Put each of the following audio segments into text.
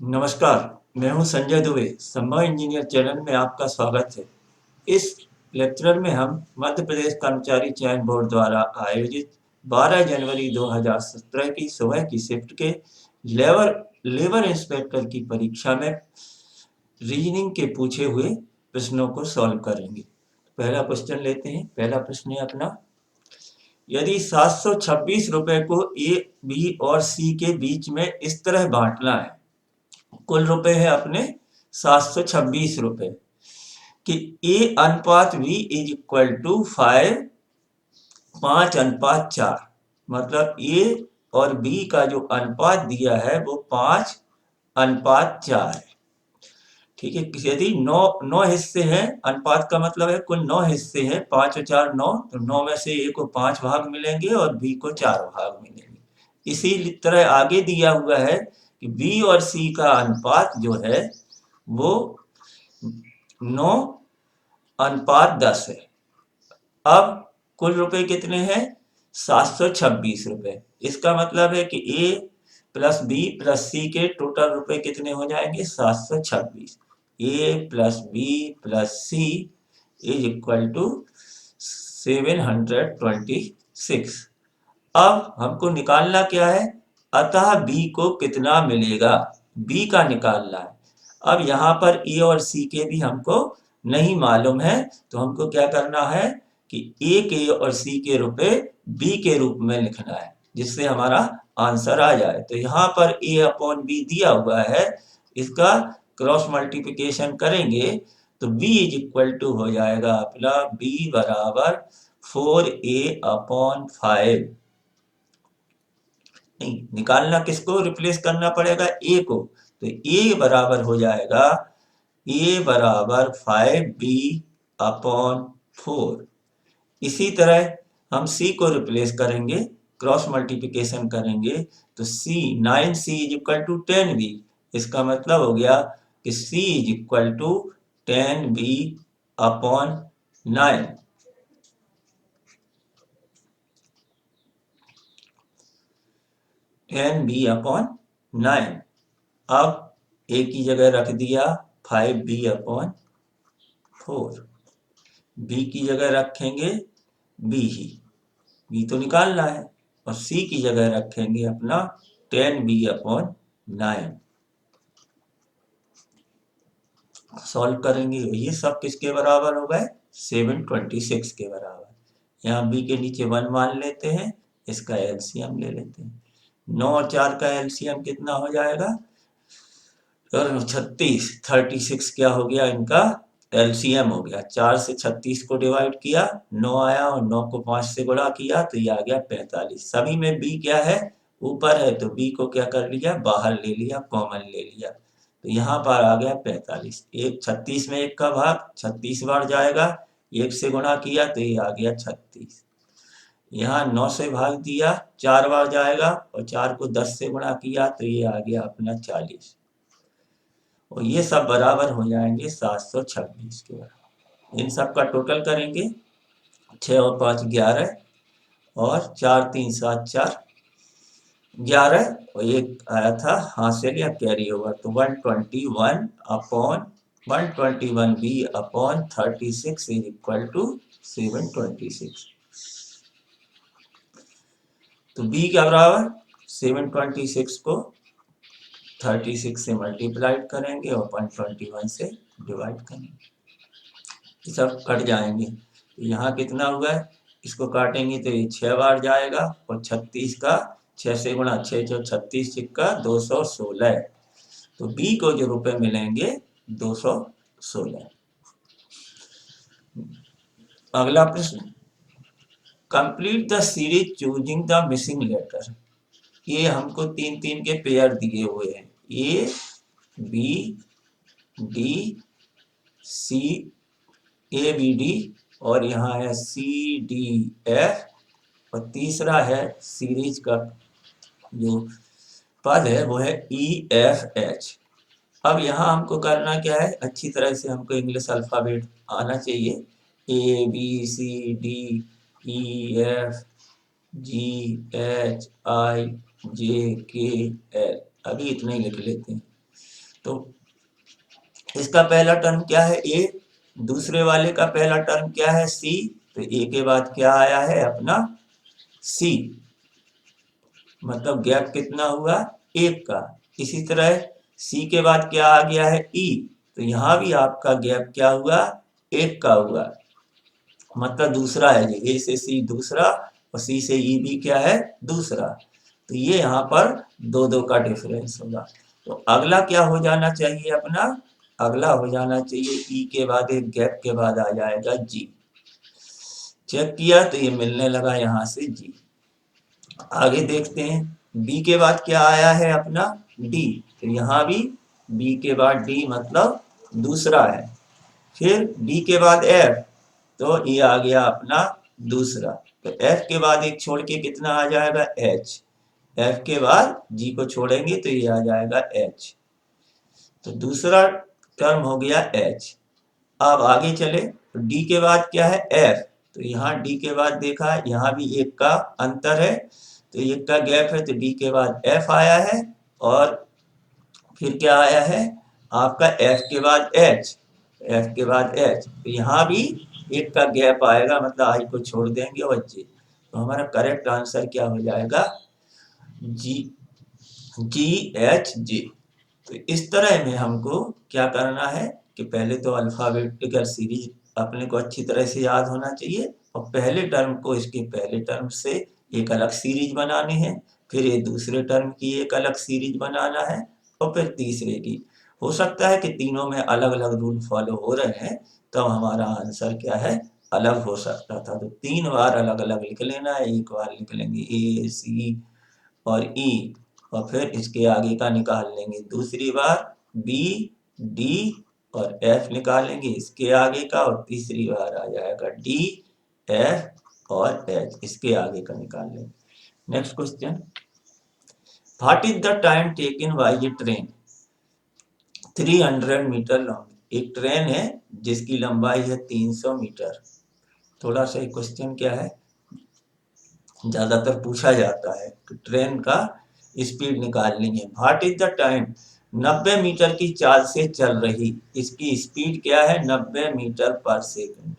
नमस्कार, मैं हूं संजय दुबे। संभव इंजीनियर चैनल में आपका स्वागत है। इस लेक्चर में हम मध्य प्रदेश कर्मचारी चयन बोर्ड द्वारा आयोजित 12 जनवरी 2017 की सुबह की शिफ्ट के लेबर लेबर इंस्पेक्टर की परीक्षा में रीजनिंग के पूछे हुए प्रश्नों को सॉल्व करेंगे। पहला क्वेश्चन लेते हैं। पहला प्रश्न है अपना, यदि 726 रुपए को ए, बी और सी के बीच में इस तरह बांटना है, कुल रुपए है अपने 726 रुपए कि ए अनुपात बी इज इक्वल टू 5:4। मतलब ए और बी का जो अनुपात दिया है वो 5:4 है। ठीक है, यदि नौ नौ हिस्से हैं, अनुपात का मतलब है कुल 9 हिस्से हैं, 5 और 4 9, तो 9 में से ए को 5 भाग मिलेंगे और बी को 4 भाग मिलेंगे। इसी तरह आगे दिया हुआ है कि बी और सी का अनुपात जो है वो 9:10 है। अब कुल रुपए कितने हैं? 726 रुपए। इसका मतलब है कि A plus B plus C के टोटल रुपए कितने हो जाएंगे? 726। A plus B plus C is equal to 726। अब हमको निकालना क्या है? अतः बी को कितना मिलेगा, बी का निकालना है। अब यहाँ पर ए और सी के भी हमको नहीं मालूम है, तो हमको क्या करना है कि ए के और सी के रुपए बी के रूप में लिखना है, जिससे हमारा आंसर आ जाए। तो यहाँ पर ए अपॉन बी दिया हुआ है, इसका क्रॉस मल्टीप्लिकेशन करेंगे तो b इज इक्वल टू हो जाएगा अपना b बराबर 4a/5। नहीं, निकालना किसको रिप्लेस करना पड़ेगा? ए को। तो ए बराबर हो जाएगा ए बराबर 5b/4। इसी तरह हम सी को रिप्लेस करेंगे, क्रॉस मल्टीप्लिकेशन करेंगे तो सी 9c is equal to 10b। इसका मतलब हो गया कि c is equal to 10b/9। 10b/9। अब a की जगह रख दिया 5b/4। b की जगह रखेंगे b ही, b तो निकालना है, और c की जगह रखेंगे अपना 10b/9। सॉल्व करेंगे, ये सब किसके बराबर हो गए? 726 के बराबर। यहाँ b के नीचे 1 मान लेते हैं, इसका एलसीएम ले लेते हैं। 9 और 4 का एलसीएम कितना हो जाएगा? और 36, 36 क्या हो गया इनका? एलसीएम हो गया। 4 से 36 को डिवाइड किया, 9 आया, और 9 को 5 से गुणा किया तो ये आ गया 45। सभी में बी क्या है? ऊपर है, तो बी को क्या कर लिया? बाहर ले लिया, कॉमन ले लिया, तो यहाँ पर आ गया 45। एक 36 में 1 का भाग 36 बार जाएगा, 1 से गुणा किया तो ये आ गया 36। यहाँ 9 से भाग दिया, 4 बार जाएगा, और 4 को 10 से गुणा किया तो ये आ गया अपना 40। और ये सब बराबर हो जाएंगे 726 के बराबर। इन सब का टोटल करेंगे, 6 और 5 11, और 4 3 7 4 11, और एक आया था हासिल या कैरी ओवर, तो 121/121b/36 इज इक्वल टू 726। तो b क्या बराबर? 726 को 36 से मल्टीप्लाइड करेंगे और 121 से डिवाइड करेंगे, ये सब कट जाएंगे। तो यहाँ कितना हुआ है? इसको काटेंगे तो ये 6 बार जाएगा, और 36 का 6 से गुणा, 6 जो 36 सिक्का 216। तो बी को जो रुपए मिलेंगे 216। अगला प्रश्न, complete the series choosing the missing letter. ये हमको 3-3 के पेयर दिए हुए हैं, A B D C, A B D, और यहाँ है सी डी एफ, और तीसरा है सीरीज का जो पद है वो है ई एफ एच। अब यहाँ हमको करना क्या है? अच्छी तरह से हमको इंग्लिश अल्फ़ाबेट आना चाहिए। A B C D E F G H I J K L, अभी इतना ही लिख लेते हैं। तो इसका पहला टर्म क्या है ए, दूसरे वाले का पहला टर्म क्या है सी, तो ए के बाद क्या आया है अपना सी, मतलब गैप कितना हुआ एक का। इसी तरह सी के बाद क्या आ गया है ई, तो यहां भी आपका गैप क्या हुआ एक का हुआ, मतलब दूसरा है, ए से सी दूसरा और सी से ई भी क्या है दूसरा, तो ये यहाँ पर दो दो का डिफरेंस होगा। तो अगला क्या हो जाना चाहिए अपना, अगला हो जाना चाहिए ई के बाद एक गैप के बाद आ जाएगा जी। चेक किया तो ये मिलने लगा यहाँ से जी। आगे देखते हैं बी के बाद क्या आया है अपना डी, तो यहाँ भी बी के बाद डी मतलब दूसरा है। फिर डी के बाद एफ, तो ये आ गया अपना दूसरा। तो एफ के बाद एक छोड़ के कितना आ जाएगा एच, एफ के बाद जी को छोड़ेंगे तो ये आ जाएगा एच, तो दूसरा टर्म हो गया एच। अब आगे चले तो डी के बाद क्या है एफ, तो यहाँ डी के बाद देखा यहाँ भी एक का अंतर है, तो एक का गैप है, तो डी के बाद एफ आया है और फिर क्या आया है आपका एफ के बाद एच, एफ के बाद एच, तो यहाँ भी एक का गैप आएगा, मतलब आई को छोड़ देंगे और जी, तो हमारा करेक्ट आंसर क्या हो जाएगा जी, जी एच जी। तो इस तरह में हमको क्या करना है कि पहले तो अल्फाबेटिकल सीरीज अपने को अच्छी तरह से याद होना चाहिए और पहले टर्म को इसके पहले टर्म से एक अलग सीरीज बनानी है, फिर ये दूसरे टर्म की एक अलग सीरीज बनाना है और फिर तीसरे की। हो सकता है कि तीनों में अलग अलग रूल फॉलो हो रहे हैं, तो हमारा आंसर क्या है अलग हो सकता था। तो 3 बार अलग अलग लिख लेना है, एक बार लिख लेंगे ए सी और ई और फिर इसके आगे का निकाल लेंगे, दूसरी बार बी डी और एफ निकालेंगे इसके आगे का, और तीसरी बार आ जाएगा डी एफ और एच इसके आगे का निकाल लेंगे। Next question, what is the time taken by a train 300 metre long. एक ट्रेन है जिसकी लंबाई है 300 मीटर। थोड़ा सा क्वेश्चन क्या है ज्यादातर पूछा जाता है कि ट्रेन का स्पीड निकालनी है। What is the time, 90 metre की चाल से चल रही, इसकी स्पीड क्या है 90 मीटर पर सेकंड,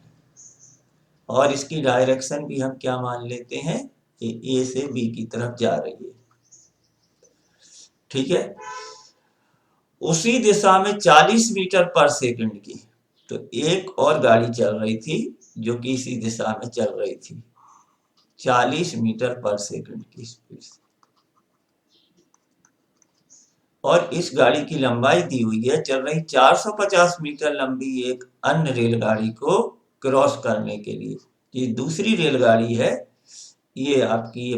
और इसकी डायरेक्शन भी हम क्या मान लेते हैं ए से बी की तरफ जा रही है, ठीक है। उसी दिशा में 40 मीटर पर सेकंड की, तो एक और गाड़ी चल रही थी जो कि इसी दिशा में चल रही थी 40 मीटर पर सेकंड की स्पीड से, और इस गाड़ी की लंबाई दी हुई है, चल रही 450 मीटर लंबी एक अन्य रेलगाड़ी को क्रॉस करने के लिए। ये दूसरी रेलगाड़ी है, ये आपकी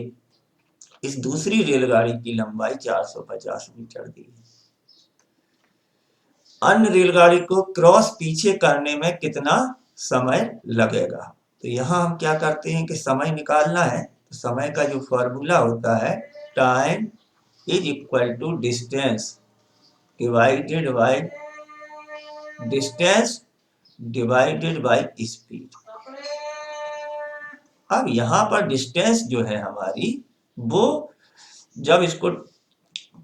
इस दूसरी रेलगाड़ी की लंबाई 450 मीटर दी है। अन्य रेलगाड़ी को क्रॉस पीछे करने में कितना समय लगेगा। तो यहाँ हम क्या करते हैं कि समय निकालना है, तो समय का जो फॉर्मूला होता है time is equal to distance divided by distance divided by speed. अब यहाँ पर डिस्टेंस जो है हमारी, वो जब इसको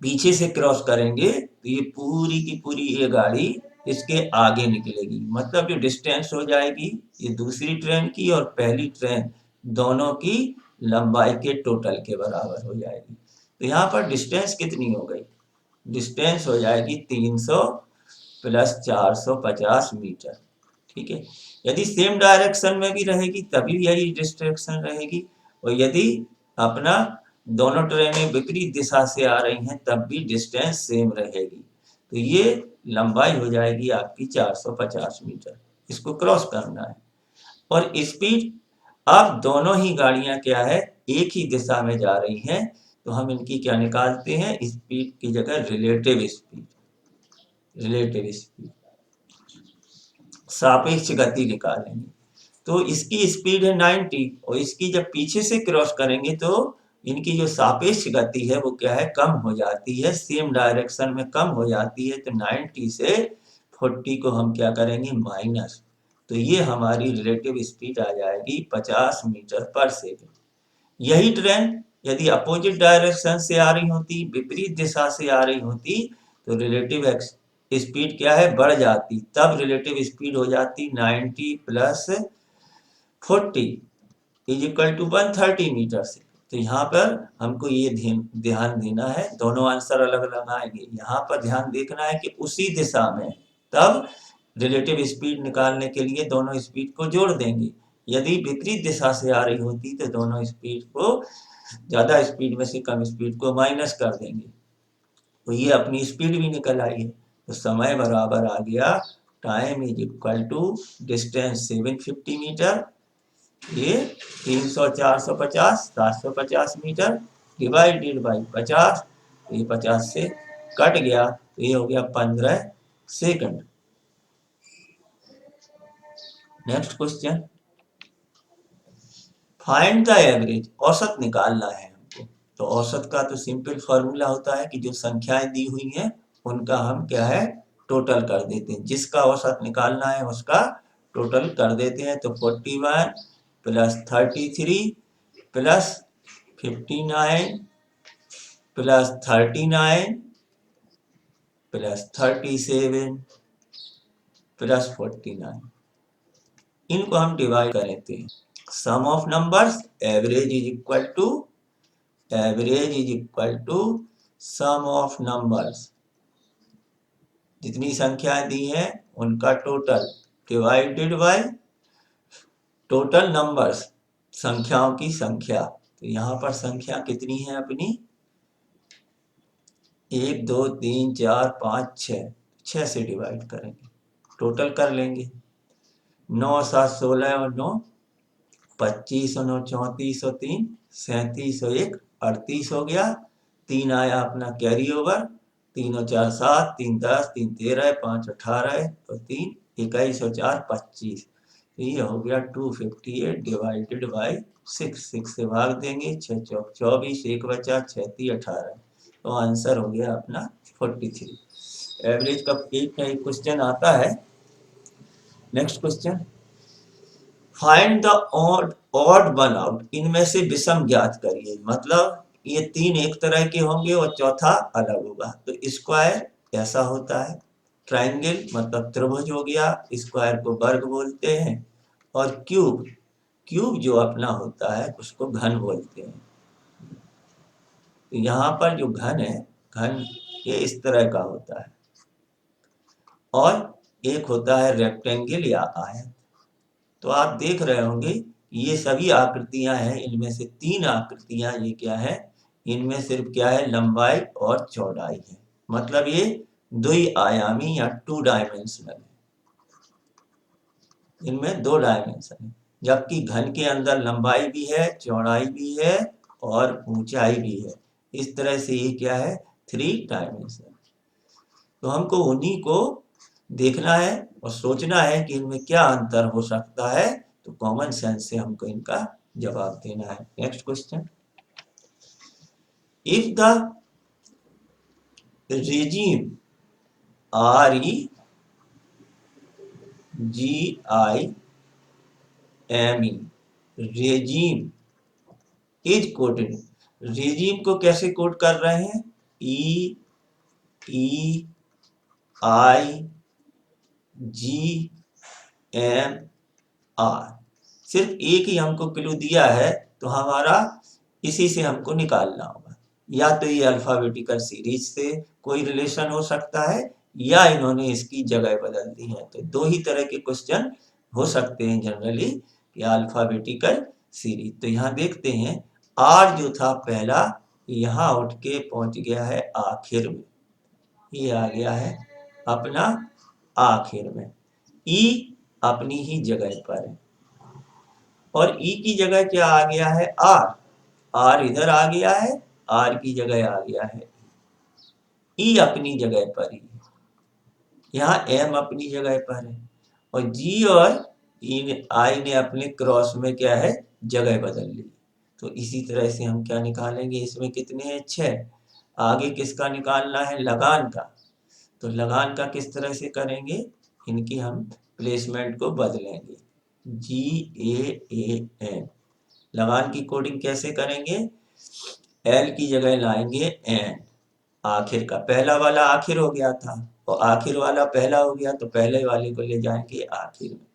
पीछे से क्रॉस करेंगे तो ये पूरी की पूरी ये गाड़ी इसके आगे निकलेगी, मतलब जो डिस्टेंस हो जाएगी ये दूसरी ट्रेन की और पहली ट्रेन दोनों की लंबाई के टोटल के बराबर हो जाएगी। तो यहाँ पर डिस्टेंस कितनी हो गई, डिस्टेंस हो जाएगी 300 प्लस 450 मीटर, ठीक है। यदि सेम डायरेक्शन में भी रहेगी तभी यही डिस्ट्रैक्शन रहेगी, और यदि अपना दोनों ट्रेनें विपरीत दिशा से आ रही हैं तब भी डिस्टेंस सेम रहेगी। तो ये लंबाई हो जाएगी आपकी 450 मीटर, इसको क्रॉस करना है। और स्पीड, अब दोनों ही गाड़ियां क्या है एक ही दिशा में जा रही हैं, तो हम इनकी क्या निकालते हैं स्पीड की जगह रिलेटिव स्पीड, रिलेटिव स्पीड सापेक्ष गति निकालेंगे। तो इसकी स्पीड है 90 और इसकी जब पीछे से क्रॉस करेंगे तो इनकी जो सापेक्ष गति है वो क्या है कम हो जाती है, सेम डायरेक्शन में कम हो जाती है। तो 90 से 40 को हम क्या करेंगे माइनस, तो ये हमारी रिलेटिव स्पीड आ जाएगी 50 मीटर पर सेकंड। यही ट्रेन यदि अपोजिट डायरेक्शन से आ रही होती, विपरीत दिशा से आ रही होती, तो रिलेटिव स्पीड क्या है बढ़ जाती, तब रिलेटिव स्पीड हो जाती 90 plus 40 is equal to 130 metre से। तो यहाँ पर हमको ये ध्यान देना है, दोनों आंसर अलग अलग आएंगे, यहाँ पर ध्यान देखना है कि उसी दिशा में, तब रिलेटिव स्पीड निकालने के लिए दोनों स्पीड को जोड़ देंगे। यदि विपरीत दिशा से आ रही होती तो दोनों स्पीड को, ज्यादा स्पीड में से कम स्पीड को माइनस कर देंगे, तो ये अपनी स्पीड भी निकल आई है। तो समय बराबर आ गया, time is equal to distance 750 metre, ये 300 450 750 मीटर डिवाइडेड बाई 50, ये 50 से कट गया तो ये हो गया 15 second. Next question, find the average, औसत निकालना है हमको। तो औसत का तो सिंपल फॉर्मूला होता है कि जो संख्याएं दी हुई हैं उनका हम क्या है टोटल कर देते हैं, जिसका औसत निकालना है उसका टोटल कर देते हैं। तो 41 plus 33 plus 59 plus 39 plus 37 plus 49, इनको हम डिवाइड करते हैं। Sum of numbers average is equal to, average is equal to sum of numbers, जितनी संख्याएं दी हैं उनका total divided by total numbers, संख्याओं की संख्या। तो यहाँ पर संख्या कितनी है अपनी 1 2 3 4 5 6, 6 से डिवाइड करेंगे, टोटल कर लेंगे। 9 7 16 और 9 25 और 9 34 और 3 37 और 1 38 हो गया। 3 आया अपना कैरी ओवर, 3 और 4 7, 3 10, 3 13, 5 18 और 3 21 और 4 25, ये हो गया 258 डिवाइडेड बाई 6, 6 से भाग देंगे, 6 चौक 24, 1 बचा 6 3 18, तो आंसर हो गया अपना 43। एवरेज का एक क्वेश्चन आता है। Next question, find the odd one out, इनमें से विषम ज्ञात करिए। मतलब ये तीन एक तरह के होंगे और चौथा अलग होगा। तो स्क्वायर ऐसा होता है, ट्राइंगल मतलब त्रिभुज हो गया, स्क्वायर को वर्ग बोलते हैं, और क्यूब, क्यूब जो अपना होता है उसको घन बोलते हैं। तो यहाँ पर जो घन है, घन ये इस तरह का होता है, और एक होता है रेक्टेंगल या आयत। तो आप देख रहे होंगे ये सभी आकृतियां हैं, इनमें से तीन आकृतियां ये क्या है, इनमें सिर्फ क्या है लंबाई और चौड़ाई है, मतलब ये द्वि-आयामी या 2 डायमेंशनल है, इनमें 2 डायमेंशन है। जबकि घन के अंदर लंबाई भी है, चौड़ाई भी है और ऊंचाई भी है। इस तरह से ये क्या है 3 डायमेंशन। तो हमको उन्हीं को देखना है और सोचना है कि इनमें क्या अंतर हो सकता है, तो कॉमन सेंस से हमको इनका जवाब देना है। Next question, if the regime REGIME regime is coded, regime को कैसे कोड कर रहे हैं, EEIGMR, सिर्फ एक ही हमको क्लू दिया है, तो हमारा इसी से हमको निकालना होगा। या तो ये अल्फाबेटिकल सीरीज से कोई रिलेशन हो सकता है, या इन्होंने इसकी जगह बदल दी है। तो दो ही तरह के क्वेश्चन हो सकते हैं जनरली, या अल्फाबेटिकल सीरीज। तो यहाँ देखते हैं आर जो था पहला, यहाँ उठ के पहुंच गया है आखिर में, ये आ गया है अपना आखिर में। ई अपनी ही जगह पर है, और ई की जगह क्या आ गया है आर, आर इधर आ गया है, आर की जगह आ गया है ई अपनी जगह पर ही है, यहाँ एम अपनी जगह पर है, और जी और आई ने अपने क्रॉस में क्या है जगह बदल ली। तो इसी तरह से हम क्या निकालेंगे, इसमें कितने हैं 6, आगे किसका निकालना है लगान का। तो लगान का किस तरह से करेंगे, इनकी हम प्लेसमेंट को बदलेंगे, GAAN, लगान की कोडिंग कैसे करेंगे, एल की जगह लाएंगे एन, आखिर का पहला वाला आखिर हो गया था और आखिर वाला पहला हो गया तो पहले वाले को ले जाएंगे आखिर में।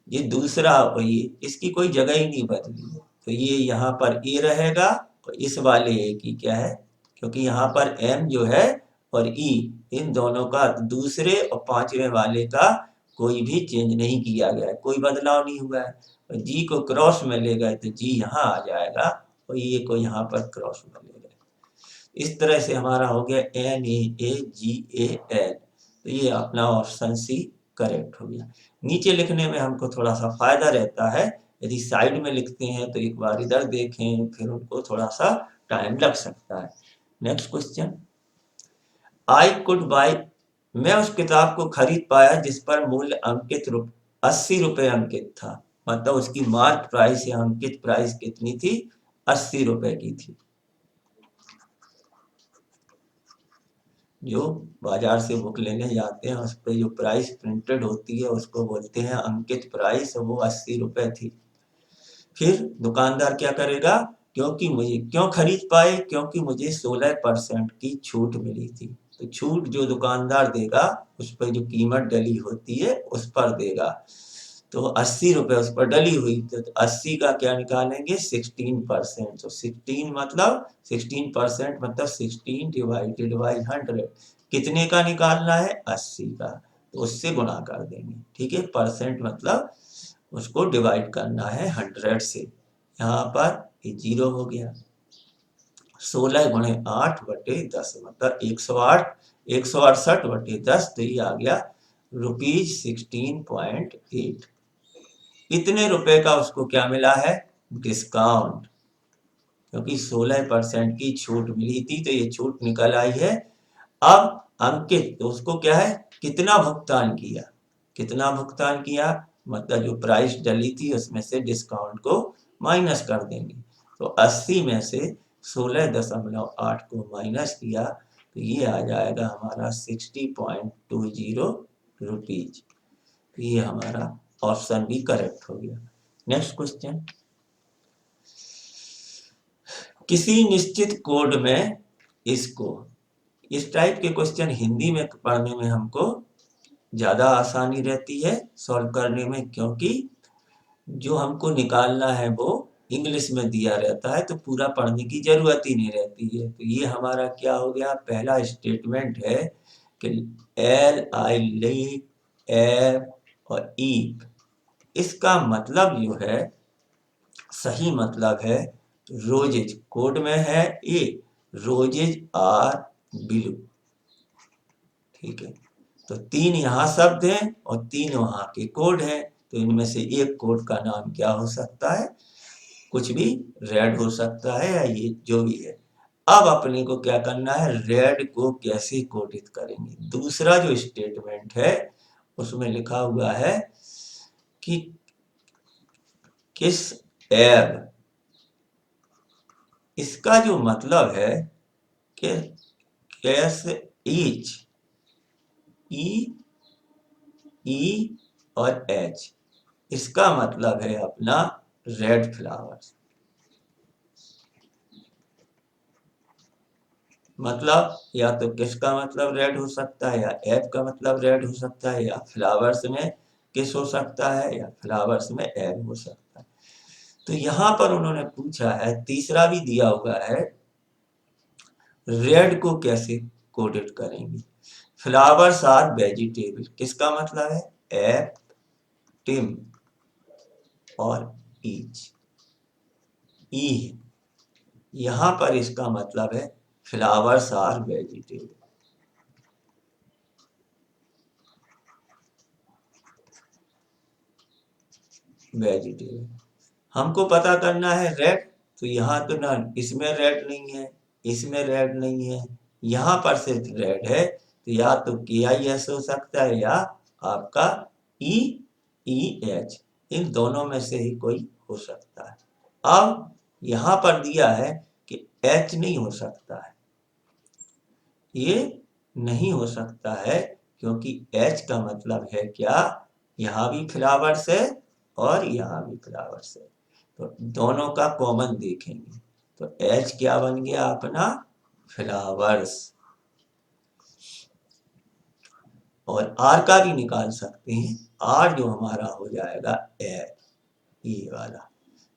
ये दूसरा वही, इसकी कोई जगह ही नहीं बदली है, तो ये यहाँ पर ए रहेगा और इस वाले ए की क्या है, क्योंकि यहाँ पर एम जो है और ई इन दोनों का दूसरे और पांचवें वाले का कोई भी चेंज नहीं किया गया है, कोई बदलाव नहीं हुआ है। और जी को क्रॉस में ले गए तो जी यहाँ आ जाएगा और ये को यहाँ पर क्रॉस में ले गए। इस तरह से हमारा हो गया NaAGAL, तो ये अपना ऑप्शन सी करेक्ट हो गया। नीचे लिखने में हमको थोड़ा सा फायदा रहता है, यदि साइड में लिखते हैं तो एक बार इधर देखें फिर उनको थोड़ा सा टाइम लग सकता है। Next question, I could bye, मैं उस किताब को खरीद पाया जिस पर मूल्य अंकित 80 रुपए अंकित था, मतलब उसकी मार्क प्राइस या अंकित प्राइस कितनी थी, 80 रुपए की थी। जो बाजार से बुक लेने जाते हैं उस पर जो प्राइस प्रिंटेड होती है उसको बोलते हैं अंकित प्राइस, और वो 80 रुपए थी। फिर दुकानदार क्या करेगा, क्योंकि मुझे क्यों खरीद पाए, क्योंकि मुझे 16% की छूट मिली थी। तो छूट जो दुकानदार देगा उस पर जो कीमत डली होती है उस पर देगा, तो 80 रुपए उस पर डली हुई, तो 80 का क्या निकालेंगे 16%, तो 16% मतलब 16 डिवाइडेड बाई 100, कितने का निकालना है 80 का, तो उससे गुणा कर देंगे। ठीक है, परसेंट मतलब उसको डिवाइड करना है 100 से, यहाँ पर ये 0 हो गया। 16 गुणे 8 बटे 10 मतलब 108, 168 बटे 10, तो ये आ गया ₹16.8। इतने रुपए का उसको क्या मिला है, डिस्काउंट, क्योंकि 16% की छूट मिली थी तो ये छूट निकल आई है। अब अंकित, तो उसको क्या है, कितना भुगतान किया, कितना भुगतान किया मतलब जो प्राइस डली थी उसमें से डिस्काउंट को माइनस कर देंगे, तो 80 में से 16.8 को माइनस किया तो ये आ जाएगा हमारा 60.20 रुपीज। ये हमारा ऑप्शन भी करेक्ट हो गया। नेक्स्ट क्वेश्चन, किसी निश्चित कोड में इसको, इस टाइप के क्वेश्चन हिंदी में पढ़ने में हमको ज्यादा आसानी रहती है सॉल्व करने में, क्योंकि जो हमको निकालना है वो इंग्लिश में दिया रहता है तो पूरा पढ़ने की जरूरत ही नहीं रहती है। तो ये हमारा क्या हो गया, पहला स्टेटमेंट है कि LI एफ और ई, इसका मतलब जो है सही मतलब है रोजेज, कोड में है ए, रोजेज आर ब्लू। ठीक है, तो 3 यहाँ शब्द हैं और 3 वहां के कोड हैं, तो इनमें से एक कोड का नाम क्या हो सकता है, कुछ भी, रेड हो सकता है या ये जो भी है। अब अपने को क्या करना है, रेड को कैसे कोडित करेंगे। दूसरा जो स्टेटमेंट है उसमें लिखा हुआ है कि किस एब, इसका जो मतलब है कि कैस ईच, ई और एच, इसका मतलब है अपना रेड फ्लावर्स, मतलब या तो किसका मतलब रेड हो सकता है या एप का मतलब रेड हो सकता है या फ्लावर्स में किस हो सकता है या फ्लावर्स में एप हो सकता है। तो यहाँ पर उन्होंने पूछा है, तीसरा भी दिया हुआ है, रेड को कैसे कोडेड करेंगे। फ्लावर्स आर वेजिटेबल, किसका मतलब है एप, टिम और ईच, ई, यहाँ पर इसका मतलब है फ्लावर्स आर वेजिटेबल। वेजिटेबल हमको पता करना है रेड, तो यहाँ तो ना इसमें रेड नहीं है, इसमें रेड नहीं है, यहाँ पर सिर्फ रेड है, तो या तो KIS हो सकता है या आपका EEH, इन दोनों में से ही कोई हो सकता है। अब यहाँ पर दिया है कि H नहीं हो सकता है, ये नहीं हो सकता है क्योंकि H का मतलब है क्या, यहाँ भी फ्लावर्स है और यहाँ भी फ्लावर्स है, तो दोनों का कॉमन देखेंगे, तो H क्या बन गया अपना फ्लावर्स। और आर का भी निकाल सकते हैं। आर जो हमारा हो जाएगा ये वाला।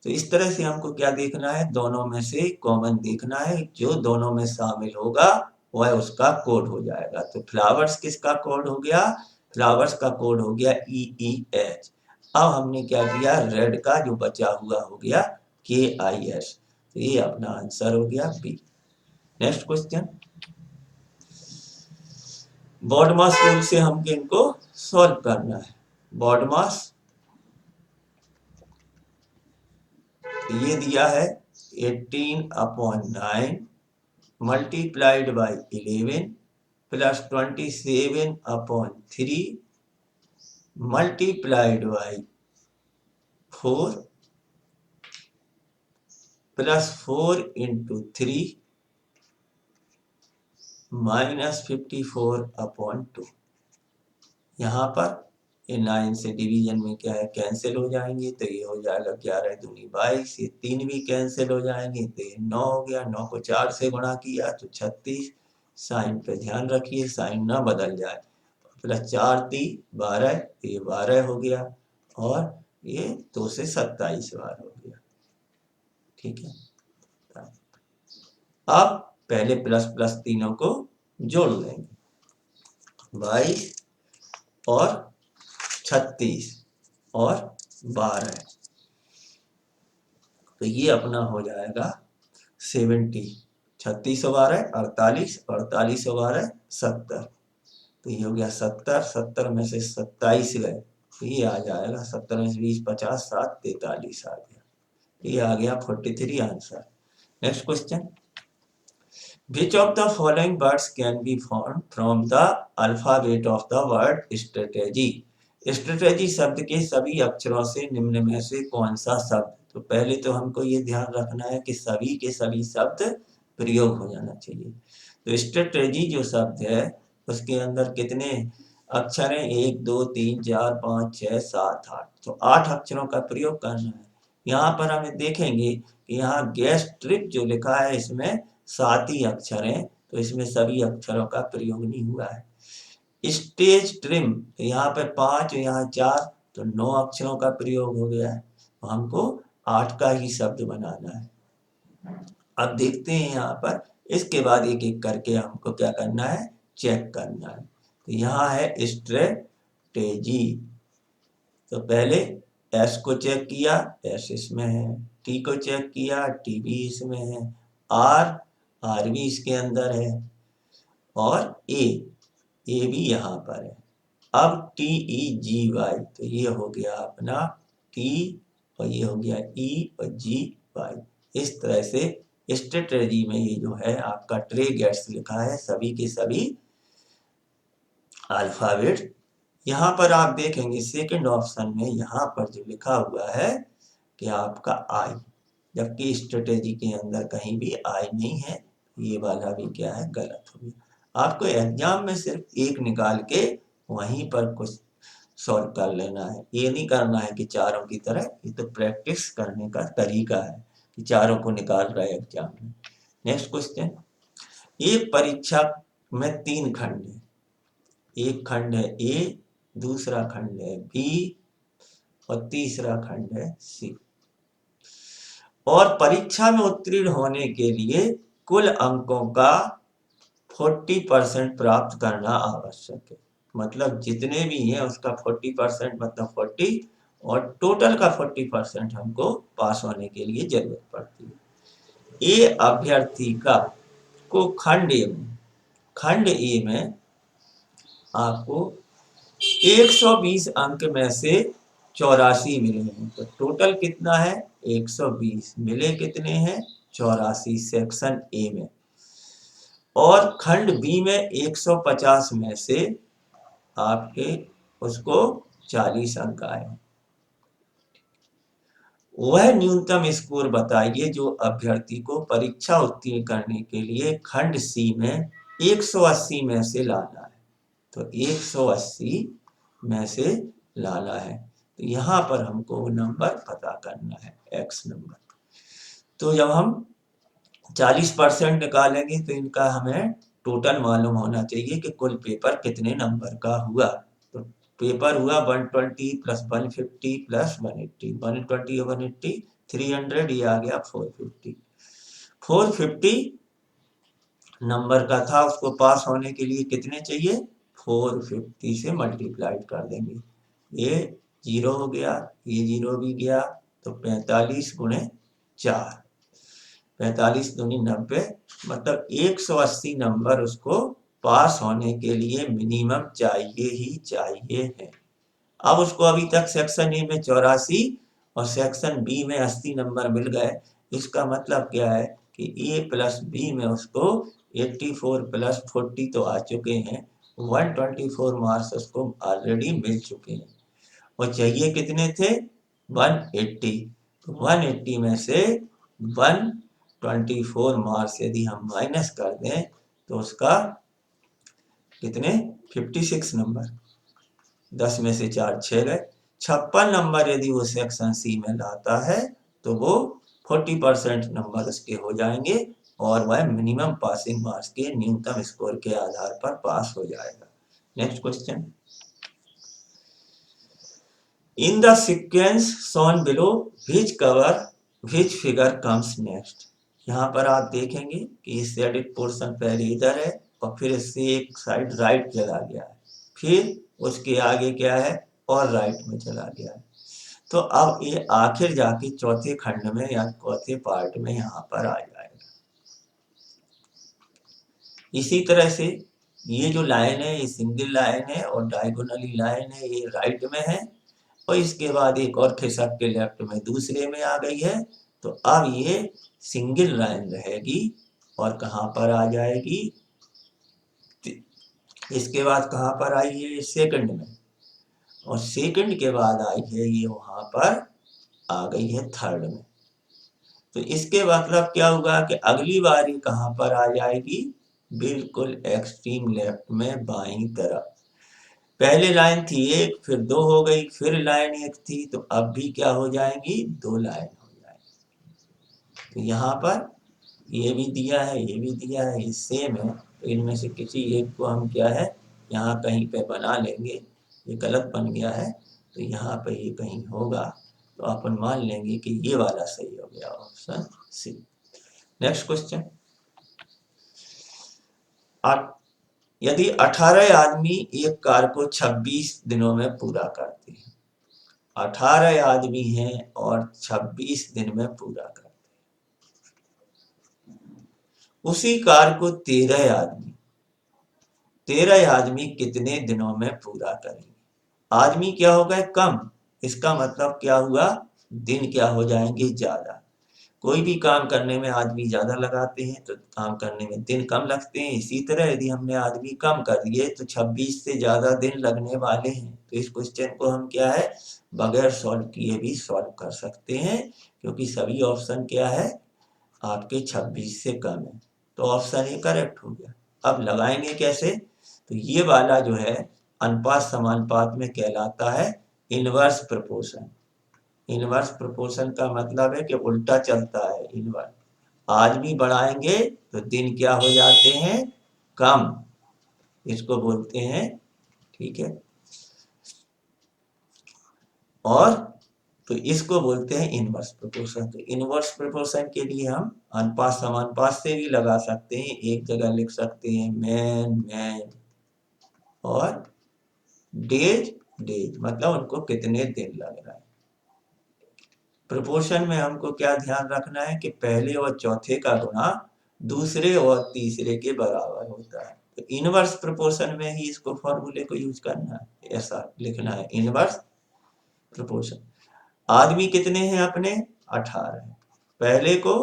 तो इस तरह से हमको क्या देखना है, दोनों में से कॉमन देखना है, जो दोनों में शामिल होगा वह उसका कोड हो जाएगा। तो फ्लावर्स किसका कोड हो गया, फ्लावर्स का कोड हो गया EEH। अब हमने क्या किया, रेड का जो बचा हुआ हो गया KIS। तो ये अपना आंसर हो गया B. Next question, BODMAS rule से हम इनको सॉल्व करना है। बॉडमास ये दिया है 18/9 multiplied by 11 plus 27/3 multiplied by 4 plus 4 into 3 minus 54/2। यहाँ पर ये 9 से डिवीजन में क्या है, कैंसिल हो जाएंगे, तो ये हो जाएगा 11 दूनी 22, ये 3 भी कैंसिल हो जाएंगे, तो ये 9 हो गया। 9 को 4 से गुणा किया तो 36। साइन पे ध्यान रखिए, साइन ना बदल जाए। प्लस 4 3 12, ये 12 हो गया, और ये 2 से 27 बार हो गया। ठीक है, अब पहले प्लस प्लस तीनों को जोड़ लेंगे, 22 और 36 और 12, तो ये अपना हो जाएगा 70। 36 और 12 48, 48 और 12 70, तो ये हो गया 70। 70 में से 27 गए, तो ये आ जाएगा 70 में से 20 50 7 43 आ गया। ये आ गया 43 answer. Next question, Which of the following words can be formed from the alphabet of the word strategy? Strategy शब्द के सभी अक्षरों से निम्न में से कौन सा शब्द, तो पहले तो हमको ये ध्यान रखना है कि सभी के सभी शब्द प्रयोग हो जाना चाहिए। तो स्ट्रेटेजी जो शब्द है उसके अंदर कितने अक्षर हैं, 1 2 3 4 5 6 7 8, तो 8 अक्षरों का प्रयोग करना है। यहाँ पर हमें देखेंगे कि यहाँ गैस ट्रिप जो लिखा है इसमें 7 ही अक्षर हैं, तो इसमें सभी अक्षरों का प्रयोग नहीं हुआ है। स्टेज ट्रिम, तो यहाँ पर 5 यहाँ 4, तो 9 अक्षरों का प्रयोग हो गया है, तो हमको 8 का ही शब्द बनाना है। अब देखते हैं यहाँ पर, इसके बाद एक एक करके हमको क्या करना है, चेक करना है। तो यहाँ है स्ट्रेटेजी, तो पहले एस को चेक किया, एस इसमें है, टी को चेक किया, टी भी इसमें है, आर भी इसके अंदर है, और ए भी यहाँ पर है। अब TEGY, तो ये हो गया अपना टी, और ये हो गया ई और GY। इस तरह से स्ट्रेटेजी में ये जो है आपका ट्रे गेट्स लिखा है, सभी के सभी अल्फाबेट। यहाँ पर आप देखेंगे सेकंड ऑप्शन में यहाँ पर जो लिखा हुआ है कि आपका आई, जबकि स्ट्रेटेजी के अंदर कहीं भी आई नहीं है, ये वाला भी क्या है, गलत हो गया। आपको एग्जाम में सिर्फ एक निकाल के वहीं पर कुछ सॉल्व कर लेना है, ये नहीं करना है कि चारों की तरह। ये तो प्रैक्टिस करने का तरीका है कि चारों को निकाल रहा है एग्जाम में। नेक्स्ट क्वेश्चन, एक परीक्षा में 3 खंड है, एक खंड है ए, दूसरा खंड है बी, और तीसरा खंड है सी, और परीक्षा में उत्तीर्ण होने के लिए कुल अंकों का 40% प्राप्त करना आवश्यक है। मतलब जितने भी हैं उसका 40%, मतलब 40, और टोटल का 40% हमको पास होने के लिए जरूरत पड़ती है। ए अभ्यर्थी का को खंड ए में आपको 120 अंक में से 84 मिले हैं, तो टोटल कितना है, 120, मिले कितने हैं, 84 सेक्शन ए में। और खंड बी में 150 में से आपके उसको 40 अंक आए। वह न्यूनतम स्कोर बताइए जो अभ्यर्थी को परीक्षा उत्तीर्ण करने के लिए खंड सी में 180 में से लाना है। तो 180 में से लाना है, तो यहाँ पर हमको नंबर पता करना है, एक्स नंबर। तो जब हम 40% निकालेंगे तो इनका हमें टोटल मालूम होना चाहिए कि कुल पेपर कितने नंबर का हुआ। तो पेपर हुआ 120 प्लस 150 प्लस 180, 120 180 300, ये आ गया 450। 450 नंबर का था, उसको पास होने के लिए कितने चाहिए, 450 से मल्टीप्लाइड कर देंगे। ये 0 हो गया, ये 0 भी गया, तो 45 गुणे 4, 45 दूनी 90, मतलब 180 नंबर उसको पास होने के लिए मिनिमम चाहिए ही चाहिए है। अब उसको अभी तक सेक्शन ए में 84 और सेक्शन बी में 80 नंबर मिल गए। इसका मतलब क्या है कि ए प्लस बी में उसको 84 प्लस 40 तो आ चुके हैं, 124 मार्क्स उसको ऑलरेडी मिल चुके हैं। और चाहिए कितने थे, 180। तो 180 में से 124 मार्क्स यदि हम माइनस कर दें तो उसका कितने, 56 नंबर, 10 में से 4 6 गए। 56 नंबर यदि वो सेक्शन सी में लाता है तो वो 40% नंबर उसके हो जाएंगे और वह मिनिमम पासिंग मार्क्स के न्यूनतम स्कोर के आधार पर पास हो जाएगा। Next question, in the sequence shown below which figure comes next। यहाँ पर आप देखेंगे कि शेडेड पोर्शन पहले इधर है और फिर इससे एक साइड राइट चला गया है, फिर उसके आगे क्या है और राइट में चला गया है। तो अब ये आखिर जाके चौथे खंड में या चौथे पार्ट में यहाँ पर आ जाएगा। इसी तरह से ये जो लाइन है ये सिंगल लाइन है और डायगोनली लाइन है, ये राइट में है और इसके बाद एक और खिसक के लेफ्ट में दूसरे में आ गई है। तो अब ये सिंगल लाइन रहेगी और कहाँ पर आ जाएगी, इसके बाद कहाँ पर आई है, सेकंड में, और सेकंड के बाद आई है ये वहां पर आ गई है थर्ड में। तो इसके मतलब क्या होगा कि अगली बारी कहाँ पर आ जाएगी, बिल्कुल एक्सट्रीम लेफ्ट में बाईं तरफ। पहले लाइन थी एक, फिर 2 हो गई, फिर लाइन एक थी, तो अब भी क्या हो जाएंगी, 2 लाइन हो जाएंगी। तो यहाँ पर ये भी दिया है, ये भी दिया है, ये सेम है, तो इनमें से किसी एक को हम क्या है यहाँ कहीं पे बना लेंगे। ये गलत बन गया है तो यहाँ पे ये कहीं होगा, तो अपन मान लेंगे कि ये वाला सही हो गया, ऑप्शन सी। नेक्स्ट क्वेश्चन, यदि 18 आदमी एक कार को 26 दिनों में पूरा करते हैं, 18 आदमी हैं और 26 दिन में पूरा करते हैं, उसी कार को 13 आदमी कितने दिनों में पूरा करेंगे। आदमी क्या हो गए कम, इसका मतलब क्या हुआ, दिन क्या हो जाएंगे ज्यादा। कोई भी काम करने में आदमी ज्यादा लगाते हैं तो काम करने में दिन कम लगते हैं। इसी तरह यदि हमने आदमी कम कर दिए तो 26 से ज्यादा दिन लगने वाले हैं। तो इस क्वेश्चन को हम क्या है बगैर सॉल्व किए भी सॉल्व कर सकते हैं, क्योंकि सभी ऑप्शन क्या है आपके 26 से कम है। तो ऑप्शन ए करेक्ट हो गया। अब लगाएंगे कैसे, तो ये वाला जो है अनुपात समानुपात में कहलाता है इनवर्स प्रोपोर्शन। इनवर्स प्रोपोर्शन का मतलब है कि उल्टा चलता है इनवर्स। आदमी बढ़ाएंगे तो दिन क्या हो जाते हैं कम, इसको बोलते हैं, ठीक है, और तो इसको बोलते हैं इनवर्स प्रोपोर्शन। तो इनवर्स प्रोपोर्शन के लिए हम अनुपात समानुपात से भी लगा सकते हैं। एक जगह लिख सकते हैं मैन और डेज, मतलब उनको कितने दिन लग रहा है। प्रोपोर्शन में हमको क्या ध्यान रखना है कि पहले और चौथे का गुणा दूसरे और तीसरे के बराबर होता है। तो इनवर्स प्रोपोर्शन में ही इसको फॉर्मूले को यूज करना है, ऐसा लिखना है इनवर्स प्रोपोर्शन। आदमी कितने हैं अपने 18 है पहले को,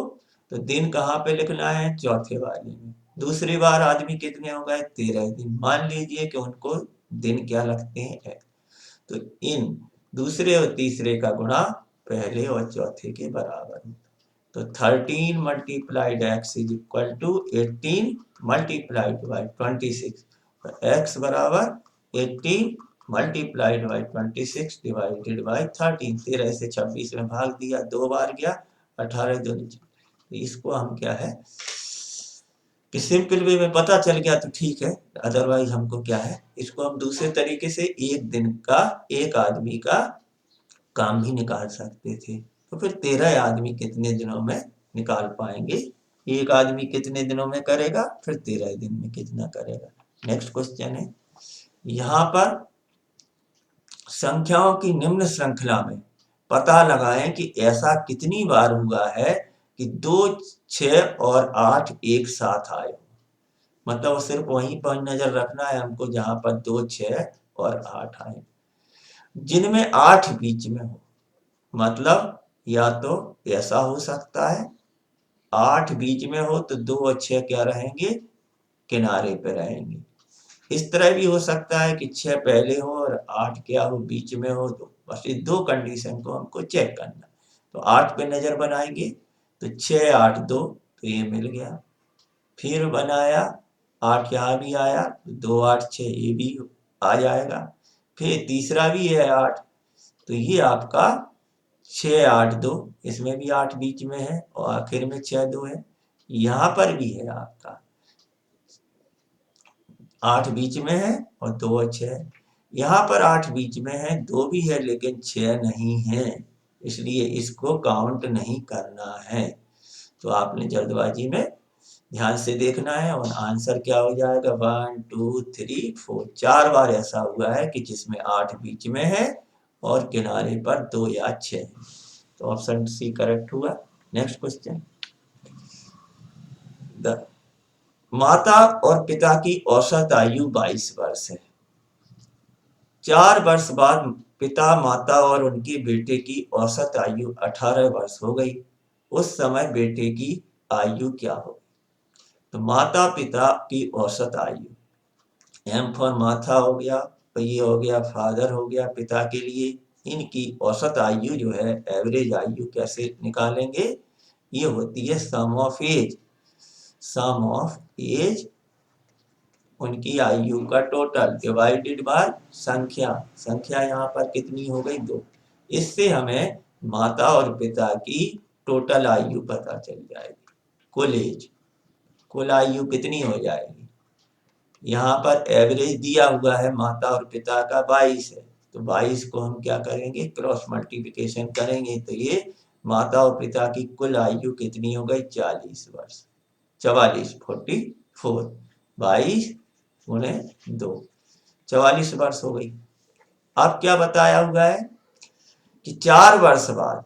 तो दिन कहाँ पे लिखना है चौथे वाले में। दूसरी बार आदमी कितने हो गए 13 दिन, मान लीजिए कि उनको दिन क्या लगते हैं, तो इन दूसरे और तीसरे का गुणा पहले और चौथे के बराबर। तो 13 multiplied x is equal to 18 multiplied by 26। तो x बराबर 18 मल्टीप्लाइड बाई 26 डिवाइडेड बाई 13। 13 से 26 में भाग दिया, 2 बार गया, 18 2। इसको हम क्या है कि सिंपल वे में पता चल गया तो ठीक है, अदरवाइज हमको क्या है, इसको हम दूसरे तरीके से एक दिन का एक आदमी का काम भी निकाल सकते थे। तो फिर 13 आदमी कितने दिनों में निकाल पाएंगे, एक आदमी कितने दिनों में करेगा, फिर 13 दिन में कितना करेगा। नेक्स्ट क्वेश्चन है, यहाँ पर संख्याओं की निम्न श्रृंखला में पता लगाएं कि ऐसा कितनी बार हुआ है कि 2, 6 और 8 एक साथ आए। मतलब सिर्फ वहीं पर नजर रखना है हमको जहां पर 2, 6 और 8 आए, जिनमें 8 बीच में हो। मतलब या तो ऐसा हो सकता है 8 बीच में हो तो 2 और 6 क्या रहेंगे, किनारे पे रहेंगे। इस तरह भी हो सकता है कि 6 पहले हो और 8 क्या हो, बीच में हो। तो बस ये दो कंडीशन को हमको चेक करना। तो 8 पे नजर बनाएंगे तो 6, 8, 2, तो ये मिल गया। फिर बनाया 8 यहाँ भी आया तो 2, 8, 6 ये भी आ जाएगा। फिर तीसरा भी है 8, तो ये आपका 6, 8, 2, इसमें भी 8 बीच में है और आखिर में 6, 2 है। यहाँ पर भी है आपका 8 बीच में है और 2 और 6 है। यहाँ पर 8 बीच में है, 2 भी है लेकिन 6 नहीं है, इसलिए इसको काउंट नहीं करना है। तो आपने जल्दबाजी में ध्यान से देखना है और आंसर क्या हो जाएगा, 1, 2, 3, 4, 4 बार ऐसा हुआ है कि जिसमें 8 बीच में है और किनारे पर 2 या 6 है। तो ऑप्शन सी करेक्ट हुआ। नेक्स्ट क्वेश्चन, माता और पिता की औसत आयु 22 वर्ष है। 4 वर्ष बाद पिता, माता और उनके बेटे की औसत आयु 18 वर्ष हो गई। उस समय बेटे की आयु क्या हो। तो माता पिता की औसत आयु, एम फॉर माथा हो गया, ये हो गया फादर हो गया पिता के लिए। इनकी औसत आयु जो है, एवरेज आयु कैसे निकालेंगे, ये होती है sum of age. Sum of age, उनकी आयु का टोटल डिवाइडेड बाय संख्या। संख्या यहाँ पर कितनी हो गई, 2। इससे हमें माता और पिता की टोटल आयु पता चल जाएगी, कुल एज, कुल आयु कितनी हो जाएगी। यहाँ पर एवरेज दिया हुआ है माता और पिता का 22 है, तो 22 को हम क्या करेंगे, क्रॉस मल्टीप्लिकेशन करेंगे तो ये माता और पिता की कुल आयु कितनी हो गई, 40 वर्ष। 44, 44, 22 गुणे 2, 44 वर्ष हो गई। अब क्या बताया हुआ है कि 4 वर्ष बाद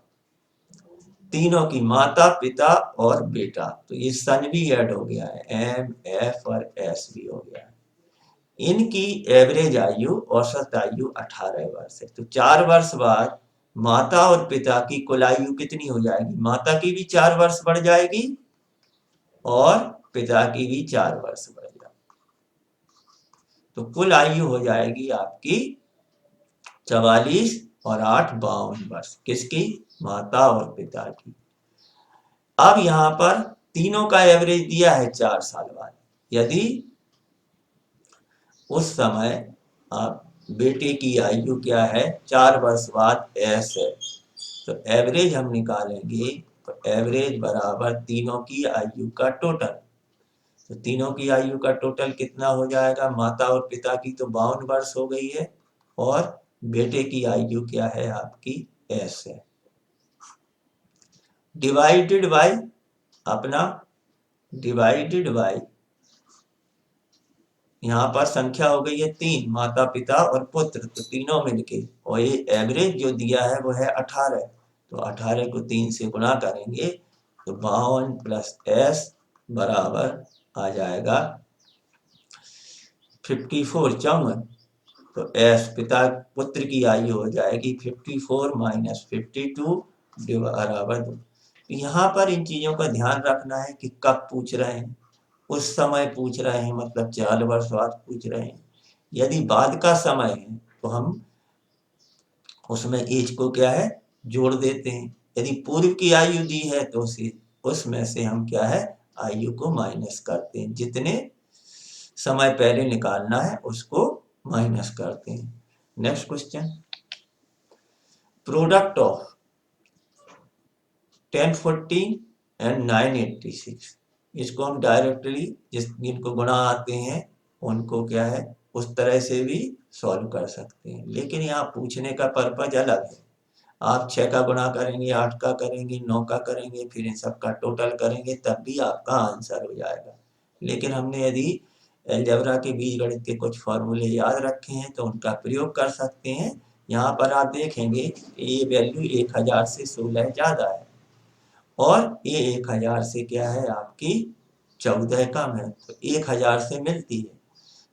तीनों की, माता पिता और बेटा, तो ये सन भी ऐड हो गया है, एम एफ और एस भी हो गया है। इनकी एवरेज आयु, औसत आयु 18 वर्ष है। तो 4 वर्ष बाद माता और पिता की कुल आयु कितनी हो जाएगी, माता की भी 4 वर्ष बढ़ जाएगी और पिता की भी 4 वर्ष बढ़ जाएगी। तो कुल आयु हो जाएगी आपकी 44 और 8, 52 वर्ष। किसकी, माता और पिता की। अब यहाँ पर तीनों का एवरेज दिया है 4 साल बाद। यदि उस समय आप बेटे की आयु क्या है, 4 वर्ष बाद एस है, तो एवरेज हम निकालेंगे तो एवरेज बराबर तीनों की आयु का टोटल। तो तीनों की आयु का टोटल कितना हो जाएगा, माता और पिता की तो 52 वर्ष हो गई है और बेटे की आयु क्या है आपकी, एस है, डिवाइडेड बाय अपना, डिवाइडेड बाय यहाँ पर संख्या हो गई है 3, माता पिता और पुत्र, तो तीनों मिलके, और ये एवरेज जो दिया है वो है 18, तो 18 को 3 से गुणा करेंगे तो 52 प्लस एस बराबर आ जाएगा 54, 54। तो एस पिता पुत्र की आयु हो जाएगी 54 माइनस 52 बराबर 2। यहाँ पर इन चीजों का ध्यान रखना है कि कब पूछ रहे हैं, उस समय पूछ रहे हैं मतलब 4 वर्ष बाद पूछ रहे हैं। यदि बाद का समय है तो हम उसमें एज को क्या है, जोड़ देते हैं। यदि पूर्व की आयु दी है तो उसमें से हम क्या है, आयु को माइनस करते हैं, जितने समय पहले निकालना है उसको माइनस करते हैं। Next question, product of 1040 and 986 इसको हम डायरेक्टली जिनको गुणा आते हैं उनको क्या है उस तरह से भी सॉल्व कर सकते हैं, लेकिन यहाँ पूछने का पर्पज अलग है। आप 6 का गुणा करेंगे, 8 का करेंगे, 9 का करेंगे, फिर इन सब का टोटल करेंगे, तब भी आपका आंसर हो जाएगा। लेकिन हमने यदि अलजेब्रा के बीजगणित के कुछ फॉर्मूले याद रखे हैं तो उनका प्रयोग कर सकते हैं। यहाँ पर आप देखेंगे ये वैल्यू 1000 से 16 ज़्यादा है और ये 1000 से क्या है आपकी 14 कम है, तो 1000 से मिलती है।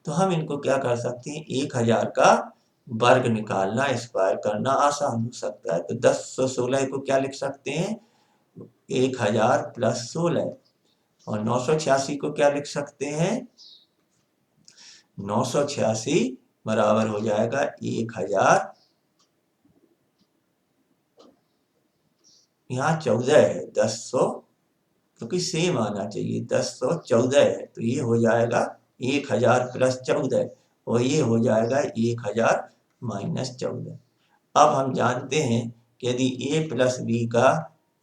तो हम इनको क्या कर सकते हैं, 1000 का वर्ग निकालना, स्क्वायर करना आसान हो सकता है। तो 1016 को क्या लिख सकते हैं, 1000 प्लस 16, और 986 को क्या लिख सकते हैं, 986 बराबर हो जाएगा 1000, यहाँ 14 है, 1000 क्योंकि सेम आना चाहिए, 1014 है, तो ये हो जाएगा 1000 प्लस 14 और ये हो जाएगा 1000 माइनस 14। अब हम जानते हैं कि यदि a प्लस बी का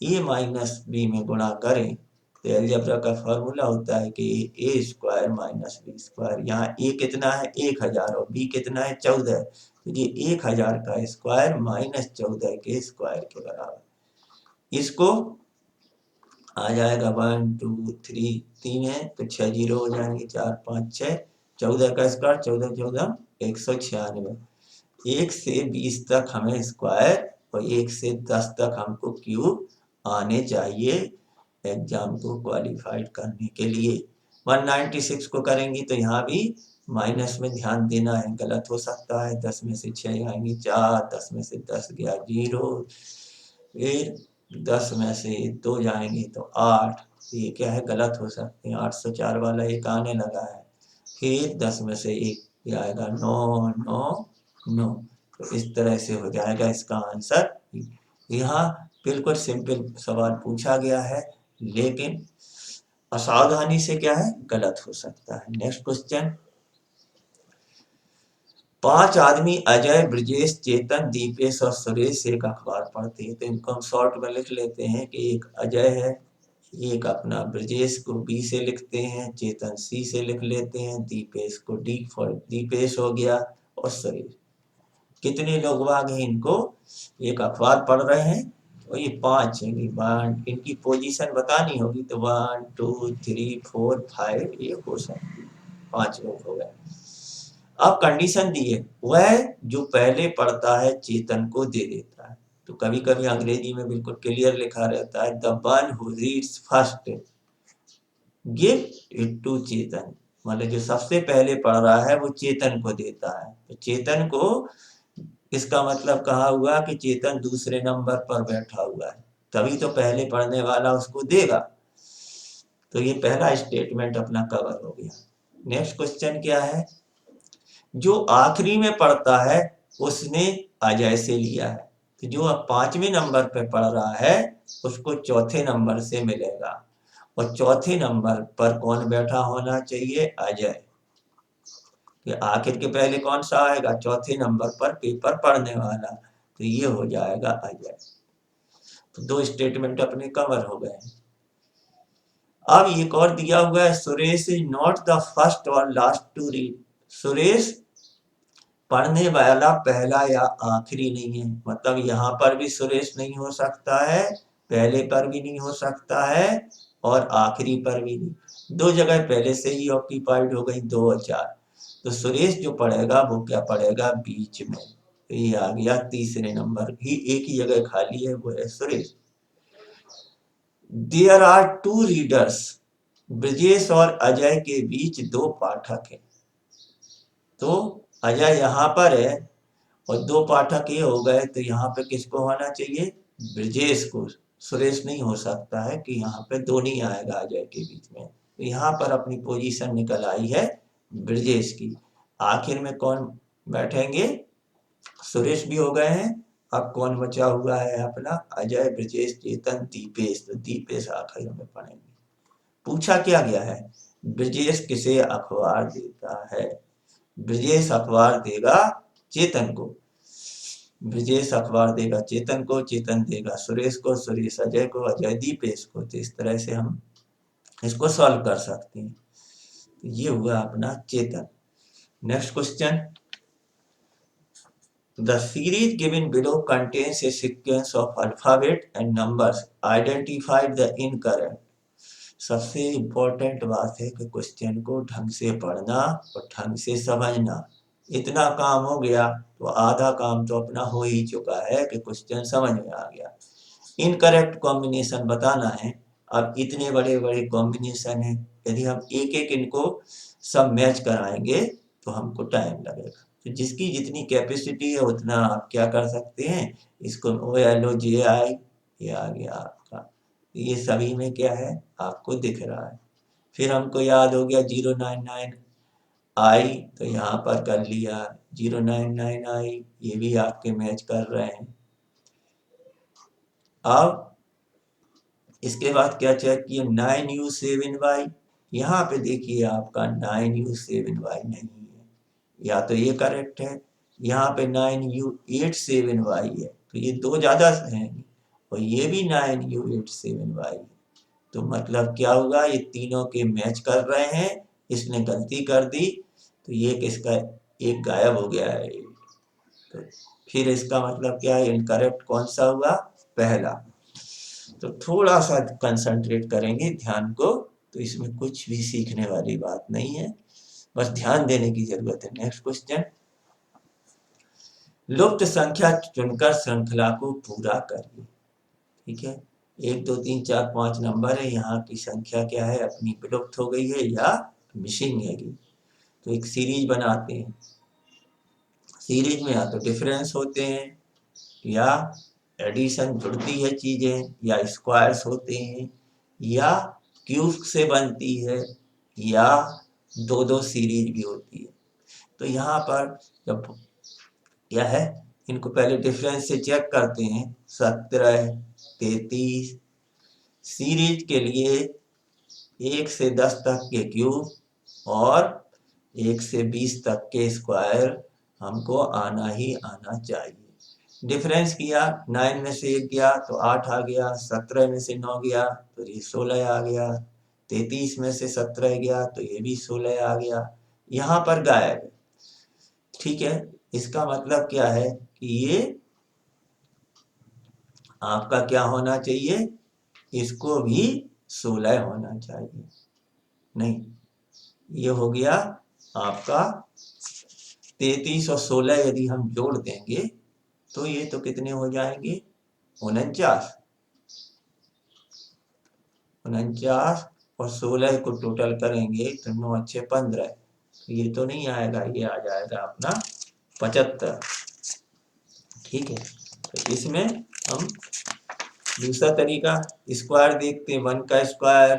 a माइनस बी में गुणा करें तो अलजेब्रा का फॉर्मूला होता है कि a square minus B square. यहाँ a कितना है 1000 और b कितना है 14, तो ये 1000 का स्क्वायर माइनस 14 के स्क्वायर के बराबर। इसको आ जाएगा 1 2 3, 3 है तो 6 जीरो हो जाएंगे, 4 5 6, 14 का स्क्वायर 14 14 196। 1 से 20 तक हमें स्क्वायर और 1 से 10 तक हमको क्यूब आने चाहिए एग्जाम को क्वालिफाइड करने के लिए। 196 को करेंगे तो यहाँ भी माइनस में ध्यान देना है, गलत हो सकता है। 10 में से 6 आएंगे 4, 10 में से 10 गया 0, फिर 10 में से 2 जाएंगे तो 8, ये क्या है गलत हो सकते हैं, 804 वाला एक आने लगा है। फिर 10 में से 1 आएगा 9 9 9, तो इस तरह से हो जाएगा इसका आंसर। यहाँ बिल्कुल सिंपल सवाल पूछा गया है लेकिन असावधानी से क्या है गलत हो सकता है। नेक्स्ट क्वेश्चन, 5 आदमी अजय ब्रजेश चेतन दीपेश और सुरेश एक अखबार पढ़ते हैं, तो इनको हम शॉर्ट में लिख लेते हैं कि एक अजय है, एक अपना ब्रजेश को बी से लिखते हैं, चेतन सी से लिख लेते हैं, दीपेश को डी फॉर दीपेश हो गया, और सुरेश। कितने लोग वाग हैं, इनको एक अखबार पढ़ रहे हैं और ये 5 हैं, इनकी पोजीशन बतानी होगी तो 1 2 3 4 5 ये हो सकती है, 5 लोग हो गए। अब कंडीशन दी है वह जो पहले पढ़ता है चेतन को दे देता है, तो कभी कभी अंग्रेजी में बिल्कुल क्लियर लिखा रहता है the one who reads first give it to Chetan, मतलब जो सबसे पहले पढ़ रहा है वो चेतन को देता है। तो चेतन को, इसका मतलब कहा हुआ कि चेतन दूसरे नंबर पर बैठा हुआ है, तभी तो पहले पढ़ने वाला उसको देगा। तो ये पहला स्टेटमेंट अपना कवर हो गया। नेक्स्ट क्वेश्चन क्या है, जो आखिरी में पढ़ता है उसने अजय से लिया है, तो जो अब 5वें नंबर पे पढ़ रहा है उसको चौथे नंबर से मिलेगा, और चौथे नंबर पर कौन बैठा होना चाहिए, अजय। कि आखिर के पहले कौन सा आएगा, चौथे नंबर पर पेपर पढ़ने वाला, तो ये हो जाएगा अजय। तो 2 स्टेटमेंट अपने कवर हो गए। अब एक और दिया हुआ है, Suresh is not the first और लास्ट टू रीड, सुरेश पढ़ने वाला पहला या आखिरी नहीं है, मतलब यहाँ पर भी सुरेश नहीं हो सकता है, पहले पर भी नहीं हो सकता है और आखिरी पर भी नहीं। 2 जगह पहले से ही ऑक्यूपाइड हो गई, 2 और 4, तो सुरेश जो पढ़ेगा वो क्या पढ़ेगा, बीच में, तो ये आ गया तीसरे नंबर की, एक ही जगह खाली है वो है Suresh. There are 2 readers, Brajesh और अजय के बीच 2 पाठक हैं, तो अजय यहाँ पर है और 2 पाठक ये हो गए, तो यहाँ पे किसको होना चाहिए, ब्रजेश को, सुरेश नहीं हो सकता है कि यहाँ पे 2 नहीं आएगा अजय के बीच में, तो यहाँ पर अपनी पोजीशन निकल आई है ब्रजेश की। आखिर में कौन बैठेंगे, सुरेश भी हो गए हैं, अब कौन बचा हुआ है अपना, अजय ब्रजेश चेतन दीपेश, तो दीपेश आखिर में पढ़ेंगे। पूछा क्या गया है, ब्रजेश किसे अखबार देता है, ब्रजेश अखबार देगा चेतन को, ब्रजेश अखबार देगा चेतन को, चेतन देगा सुरेश को, सुरेश अजय को, अजय दीपेश को। तो इस तरह से हम इसको सॉल्व कर सकते हैं। तो ये हुआ अपना Chetan. Next question, the series given below contains a sequence of alphabet and numbers, identified the incorrect. सबसे इम्पोर्टेंट बात है कि क्वेश्चन को ढंग से पढ़ना और ढंग से समझना। इतना काम हो गया तो आधा काम तो अपना हो ही चुका है कि क्वेश्चन समझ में आ गया। इनकरेक्ट कॉम्बिनेशन बताना है। अब इतने बड़े बड़े कॉम्बिनेशन है, यदि हम एक एक इनको सब मैच कराएंगे तो हमको टाइम लगेगा। तो जिसकी जितनी कैपेसिटी है उतना आप क्या कर सकते हैं, इसको OLOGI ये आ गया आपका, ये सभी में क्या है आपको दिख रहा है। फिर हमको याद हो गया 099I, तो यहाँ पर कर लिया 099I, ये भी आपके मैच कर रहे हैं। अब इसके बाद क्या चेक किया, 9U7Y, यहाँ पे देखिए आपका 9U7Y नहीं है, या तो ये करेक्ट है। यहाँ पे 9U87Y है, तो ये दो ज़्यादा हैं, और ये भी 9U87Y है। तो मतलब क्या होगा, ये तीनों के मैच कर रहे हैं, इसने गलती कर दी तो ये किसका एक गायब हो गया है। तो फिर इसका मतलब क्या है, इनकरेक्ट कौन सा हुआ, पहला। तो थोड़ा सा कंसंट्रेट करेंगे ध्यान को, तो इसमें कुछ भी सीखने वाली बात नहीं है, बस ध्यान देने की जरूरत है। नेक्स्ट क्वेश्चन, लुप्त संख्या चुनकर श्रृंखला को पूरा करिए। ठीक है, 1 2 3 4 5 नंबर है, यहाँ की संख्या क्या है अपनी विलुप्त हो गई है या मिसिंग है। तो एक सीरीज बनाते हैं। सीरीज में या तो डिफरेंस होते हैं, या एडिशन जुड़ती है चीजें, या स्क्वायर्स होते हैं, या क्यूब से बनती है, या दो दो सीरीज भी होती है। तो यहाँ पर जब क्या है, इनको पहले डिफरेंस से चेक करते हैं। 17 33 सीरीज के लिए 1 से 10 तक के क्यूब और 1 से 20 तक के स्क्वायर हमको आना ही आना चाहिए। डिफरेंस किया, 9 में से 1 गया तो 8 आ गया, 17 में से 9 गया तो ये 16 आ गया, 33 में से 17 गया तो ये भी 16 आ गया, यहाँ पर गायब है। ठीक है, इसका मतलब क्या है कि ये आपका क्या होना चाहिए, इसको भी 16 होना चाहिए। नहीं, ये हो गया आपका 33 और 16 यदि हम जोड़ देंगे तो ये तो कितने हो जाएंगे, 49। 49 और 16 को टोटल करेंगे तो 9 अच्छे 15, तो ये तो नहीं आएगा, ये आ जाएगा अपना 75। ठीक है, तो इसमें हम दूसरा तरीका स्क्वायर देखते हैं। 1 का स्क्वायर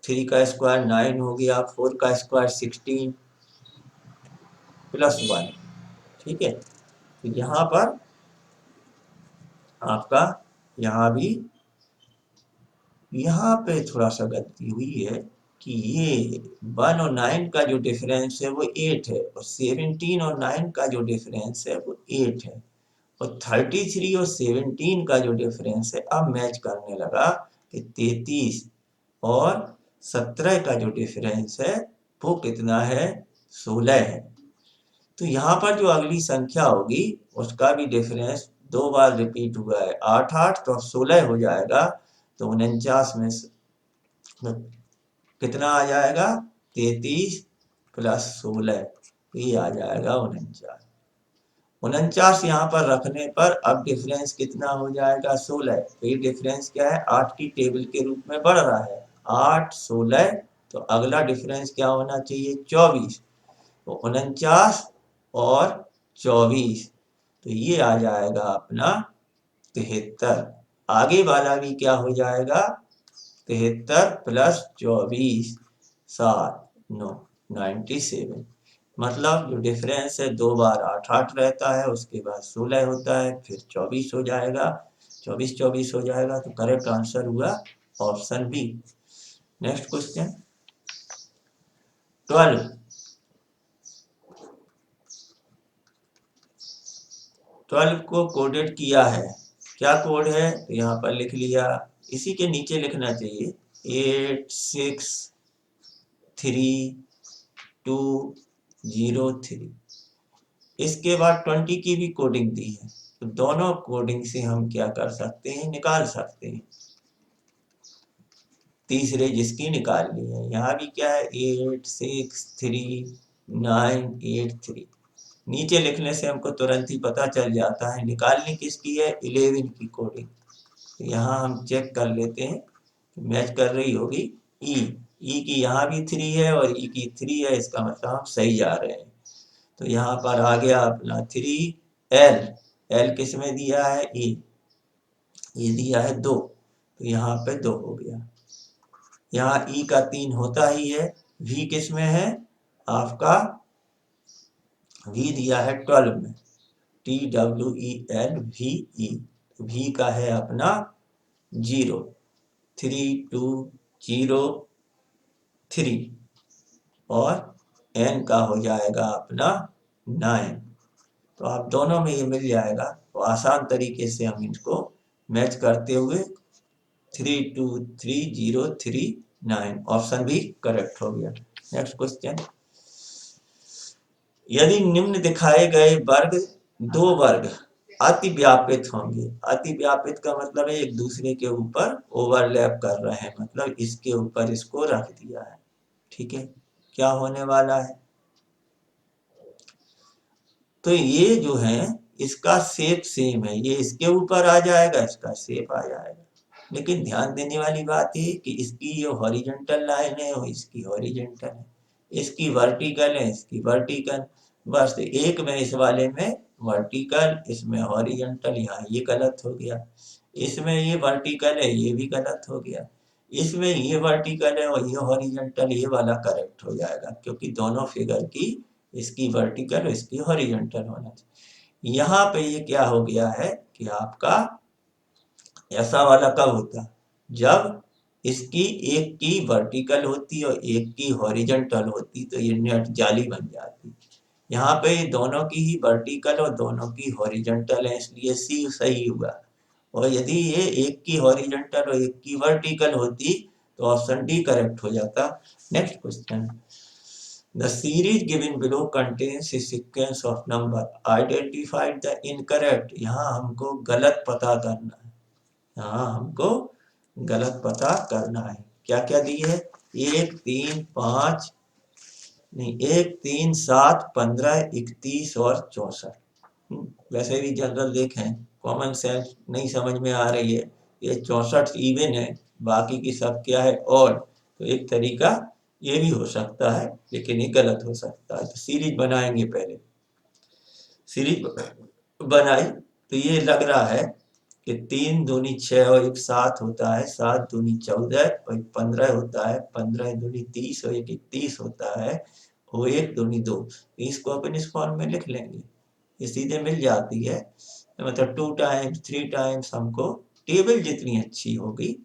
3 का स्क्वायर 9 हो गया, 4 का स्क्वायर 16 प्लस 1। ठीक है, तो यहाँ पर आपका यहाँ भी यहाँ पे थोड़ा सा गलती हुई है कि ये 1 और 9 का जो डिफरेंस है वो 8 है, और 17 और 9 का जो डिफरेंस है वो 8 है, और 33 और 17 का जो डिफरेंस है अब मैच करने लगा कि 33 और 17 का जो डिफरेंस है वो कितना है, 16 है। तो यहाँ पर जो अगली संख्या होगी उसका भी डिफरेंस 2 बार रिपीट हुआ है, 8 8 तो 16 हो जाएगा। तो 49 में तो कितना आ जाएगा, 33 प्लस 16, ये आ जाएगा 49। 49 यहाँ पर रखने पर अब डिफरेंस कितना हो जाएगा, 16। तो ये डिफरेंस क्या है, 8 की टेबल के रूप में बढ़ रहा है, 8 16, तो अगला डिफरेंस क्या होना चाहिए, 24। तो 49 और 24, तो ये आ जाएगा अपना 73। आगे वाला भी क्या हो जाएगा, 73 प्लस 24 7 9 97। मतलब जो डिफरेंस है 2 बार 8 8 रहता है, उसके बाद 16 होता है, फिर 24 हो जाएगा, 24 24 हो जाएगा। तो करेक्ट आंसर हुआ ऑप्शन बी। नेक्स्ट क्वेश्चन, 12 को कोडेड किया है, क्या कोड है, तो यहाँ पर लिख लिया, इसी के नीचे लिखना चाहिए 863203। इसके बाद 20 की भी कोडिंग दी है, तो दोनों कोडिंग से हम क्या कर सकते हैं, निकाल सकते हैं। तीसरे जिसकी निकालनी है, यहाँ भी क्या है 863983। नीचे लिखने से हमको तुरंत ही पता चल जाता है निकालनी किसकी है, 11 की कोडिंग। तो यहाँ हम चेक कर लेते हैं, मैच कर रही होगी ई की यहाँ भी 3 है और ई की 3 है, इसका मतलब हम सही जा रहे हैं। तो यहाँ पर आ गया अपना 3 एल किस में दिया है, ई, ये दिया है 2, तो यहाँ पे 2 हो गया। यहाँ ई का 3 होता ही है, वी किस में है आपका, वी दिया है 12 में, TWELVE, वी का है अपना 0, 3203 और एन का हो जाएगा अपना 9। तो आप दोनों में ये मिल जाएगा, तो आसान तरीके से हम इनको मैच करते हुए 323039, ऑप्शन भी करेक्ट हो गया। नेक्स्ट क्वेश्चन, यदि निम्न दिखाए गए वर्ग दो वर्ग अतिव्यापित होंगे। अतिव्यापित का मतलब है एक दूसरे के ऊपर ओवरलैप कर रहे हैं, मतलब इसके ऊपर इसको रख दिया है। ठीक है, क्या होने वाला है, तो ये जो है इसका शेप सेम है, ये इसके ऊपर आ जाएगा, इसका शेप आ जाएगा। लेकिन ध्यान देने वाली बात है कि इसकी ये हॉरिजॉन्टल लाइन है और इसकी हॉरिजॉन्टल है, इसकी वर्टिकल है, इसकी वर्टिकल। बस एक में इस वाले में वर्टिकल, इसमें हॉरिजॉन्टल, यहाँ ये गलत हो गया। इसमें ये वर्टिकल है, ये भी गलत हो गया। इसमें ये वर्टिकल है और ये हॉरिजॉन्टल, ये वाला करेक्ट हो जाएगा, क्योंकि दोनों फिगर की इसकी वर्टिकल और इसकी हॉरिजॉन्टल होना चाहिए। यहाँ पे ये क्या हो गया है कि आपका ऐसा वाला कब होता, जब इसकी एक की वर्टिकल होती और एक की हॉरिजॉन्टल होती, तो ये नेट जाली बन जाती। यहाँ पे दोनों की ही वर्टिकल और दोनों की हॉरिजॉन्टल है, इसलिए सी सही हुआ। और यदि ये एक की हॉरिजॉन्टल और एक की वर्टिकल होती तो ऑप्शन डी करेक्ट हो जाता। Next question, the series given below contains a sequence of number, identify the incorrect। यहाँ हमको गलत पता करना है, यहाँ हमको गलत पता करना है। क्या क्या दी है, 1 3 5 नहीं 1 3 7 15 31 और 64। वैसे भी जनरल देखें, कॉमन सेंस नहीं समझ में आ रही है, ये 64 इवन है, बाकी की सब क्या है ऑड। तो एक तरीका ये भी हो सकता है, लेकिन ये गलत हो सकता है। तो सीरीज बनाएंगे, पहले सीरीज बनाई तो ये लग रहा है कि 3 दूनी 6 और 1 7 होता है, 7 दूनी 14 और 15 होता है, 15 दूनी 30 और 1 31 होता है, और 1 दूनी 2। इसको अपन इस फॉर्म में लिख लेंगे, ये सीधे मिल जाती है। मतलब 2 टाइम्स 3 टाइम्स, हमको टेबल जितनी अच्छी होगी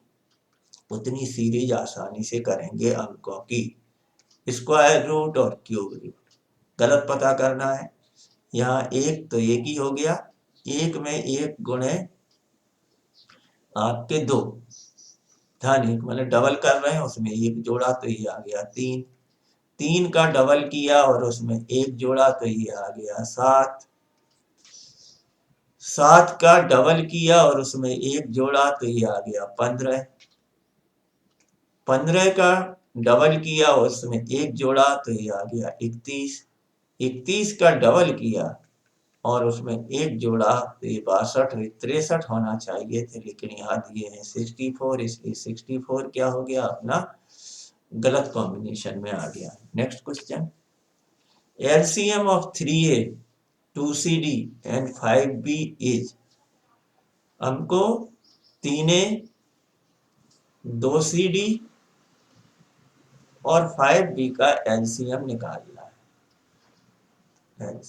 उतनी सीरीज आसानी से करेंगे अंकों की। स्क्वायर रूट और क्यूब रूट, गलत पता करना है। यहाँ एक तो एक ही हो गया, एक में एक गुणे आपके 2, ध्यान एक मतलब डबल कर रहे हैं, उसमें एक जोड़ा तो ये आ गया 3, 3 का डबल किया और उसमें एक जोड़ा तो ये आ गया 7, 7 का डबल किया और उसमें एक जोड़ा तो ये आ गया 15, 15 का डबल किया और उसमें एक जोड़ा तो ये आ गया 31, 31 का डबल किया और उसमें एक जोड़ा तो ये 62 63 होना चाहिए थे, लेकिन यहाँ दिए हैं 64, इसलिए 64 क्या हो गया अपना गलत कॉम्बिनेशन में आ गया। Next question, LCM of 3A 2CD and 5B is, हमको 3A 2CD और 5B का LCM निकालना है,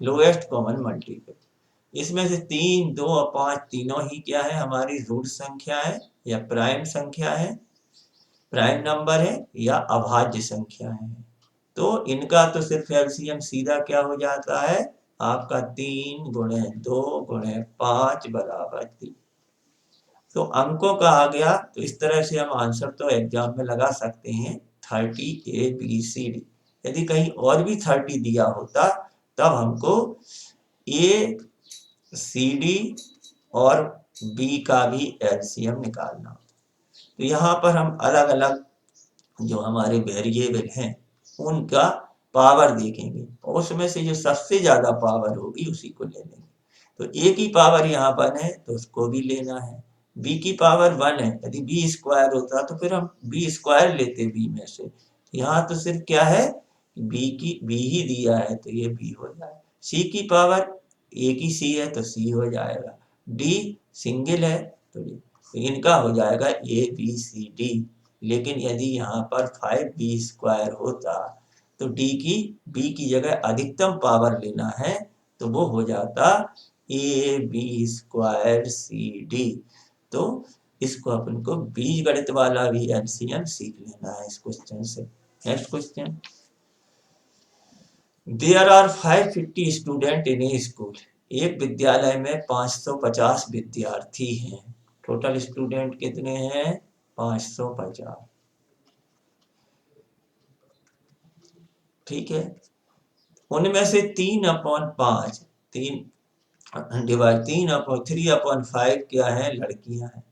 लोएस्ट कॉमन मल्टीपल। इसमें से 3 2 और 5 तीनों ही क्या है, हमारी रूट संख्या है या प्राइम संख्या है, प्राइम नंबर है या अभाज्य संख्या है। तो इनका तो सिर्फ एलसीएम सीधा क्या हो जाता है आपका 3 गुणे 2 गुणे 5 बराबर 3। तो अंकों का आ गया, तो इस तरह से हम आंसर तो एग्जाम में लगा सकते हैं 30 ABCD। यदि कहीं और भी 30 दिया होता तब हमको ACD और B का भी LCM निकालना होता। तो यहाँ पर हम अलग अलग जो हमारे वेरिएबल हैं उनका पावर देखेंगे और उसमें से जो सबसे ज्यादा पावर होगी उसी को ले लेंगे। तो A की पावर यहाँ 1 है तो उसको भी लेना है, B की पावर 1 है, यदि B स्क्वायर होता तो फिर हम B स्क्वायर लेते B में से। यहाँ तो सिर्फ क्या है, B ही दिया है तो ये B हो जाएगा। C की पावर A की C है तो C हो जाएगा, D सिंगल है तो इनका हो जाएगा ABCD। लेकिन यदि यहाँ पर 5B स्क्वायर होता तो B की जगह अधिकतम पावर लेना है तो वो हो जाता AB स्क्वायर CD। तो इसको अपन को बीजगणित वाला भी LCM सीख लेना है इस क्वेश्चन से। Next question, there are 550 student in a school. एक विद्यालय में 550 विद्यार्थी हैं। टोटल स्टूडेंट कितने हैं, 550। ठीक है, उनमें से 3/5 3/5 क्या है, लड़कियां हैं।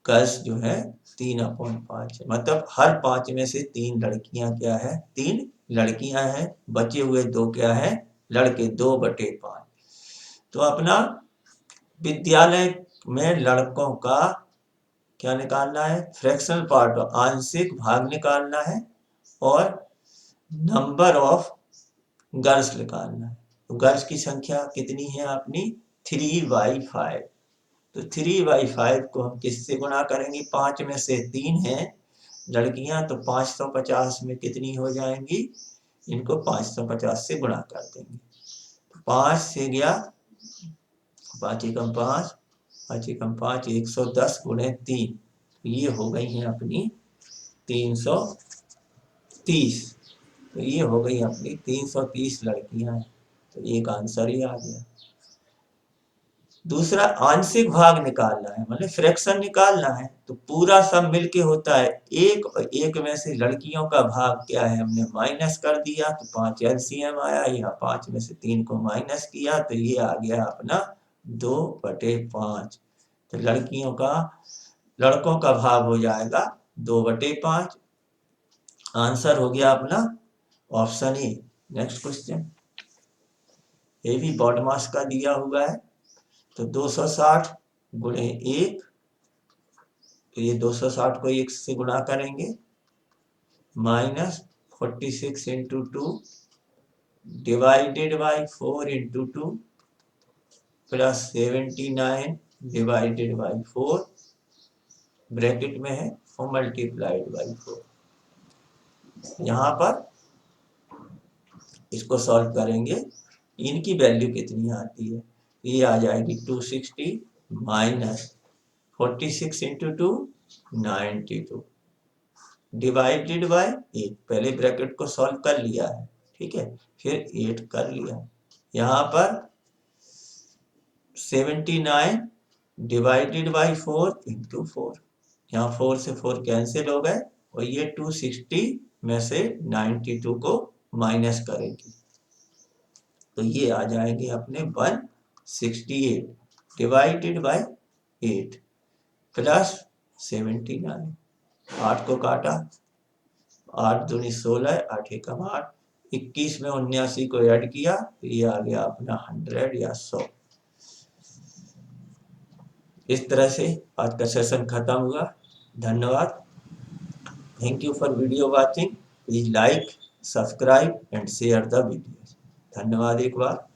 गर्ल्स जो है 3/5 है, मतलब हर 5 में से 3 लड़कियां क्या है, 3 लड़कियां हैं। बचे हुए 2 क्या है, लड़के, 2/5। तो अपना विद्यालय में लड़कों का क्या निकालना है, फ्रैक्शनल पार्ट, आंशिक भाग निकालना है और नंबर ऑफ गर्ल्स निकालना है। तो गर्ल्स की संख्या कितनी है अपनी, 3/5। तो 3/5 को हम किससे गुणा करेंगे, 5 में से 3 है लड़कियां तो 550 में कितनी हो जाएंगी, इनको 550 से गुणा कर देंगे। 5 से गया 5 एकम 5, 5 एकम 5, 110 गुणे 3, ये हो गई है अपनी 330। तो ये हो गई अपनी 330 लड़कियां हैं। तो एक आंसर ही आ गया। दूसरा आंशिक भाग निकालना है, मतलब फ्रैक्शन निकालना है। तो पूरा सब मिलके होता है एक, और एक में से लड़कियों का भाग क्या है, हमने माइनस कर दिया तो 5 LCM आया। यहाँ 5 में से 3 को माइनस किया तो ये आ गया अपना 2/5। तो लड़कों का भाग हो जाएगा 2/5। आंसर हो गया अपना ऑप्शन ए। नेक्स्ट क्वेश्चन, ये भी बॉडमास का दिया हुआ है। तो 260 गुणे 1, तो ये 260 को 1 से गुणा करेंगे, minus 46 into 2 divided by 4 into 2 plus 79 divided by 4 bracket में है और मल्टीप्लाइड बाई 4। यहाँ पर इसको सॉल्व करेंगे, इनकी वैल्यू कितनी आती है, ये आ जाएगी 260 माइनस 46 इंटू 2 92 डिवाइडेड बाय 8। पहले ब्रैकेट को सॉल्व कर लिया है, ठीक है, फिर 8 कर लिया। यहाँ पर 79 डिवाइडेड बाई 4 इंटू 4, यहाँ 4 से 4 कैंसिल हो गए और ये 260 में से 92 को माइनस करेंगे तो ये आ जाएंगे अपने 168 डिवाइडेड बाई 8 प्लस 79। 8 को काटा, 8 दूनी 16, 8 एकम 8, 21 में 79 को ऐड किया तो ये आ गया अपना 100 या 100। इस तरह से आज का सेशन खत्म हुआ। धन्यवाद। Thank you for video watching. Please like, subscribe and share the video. धन्यवाद एक बार।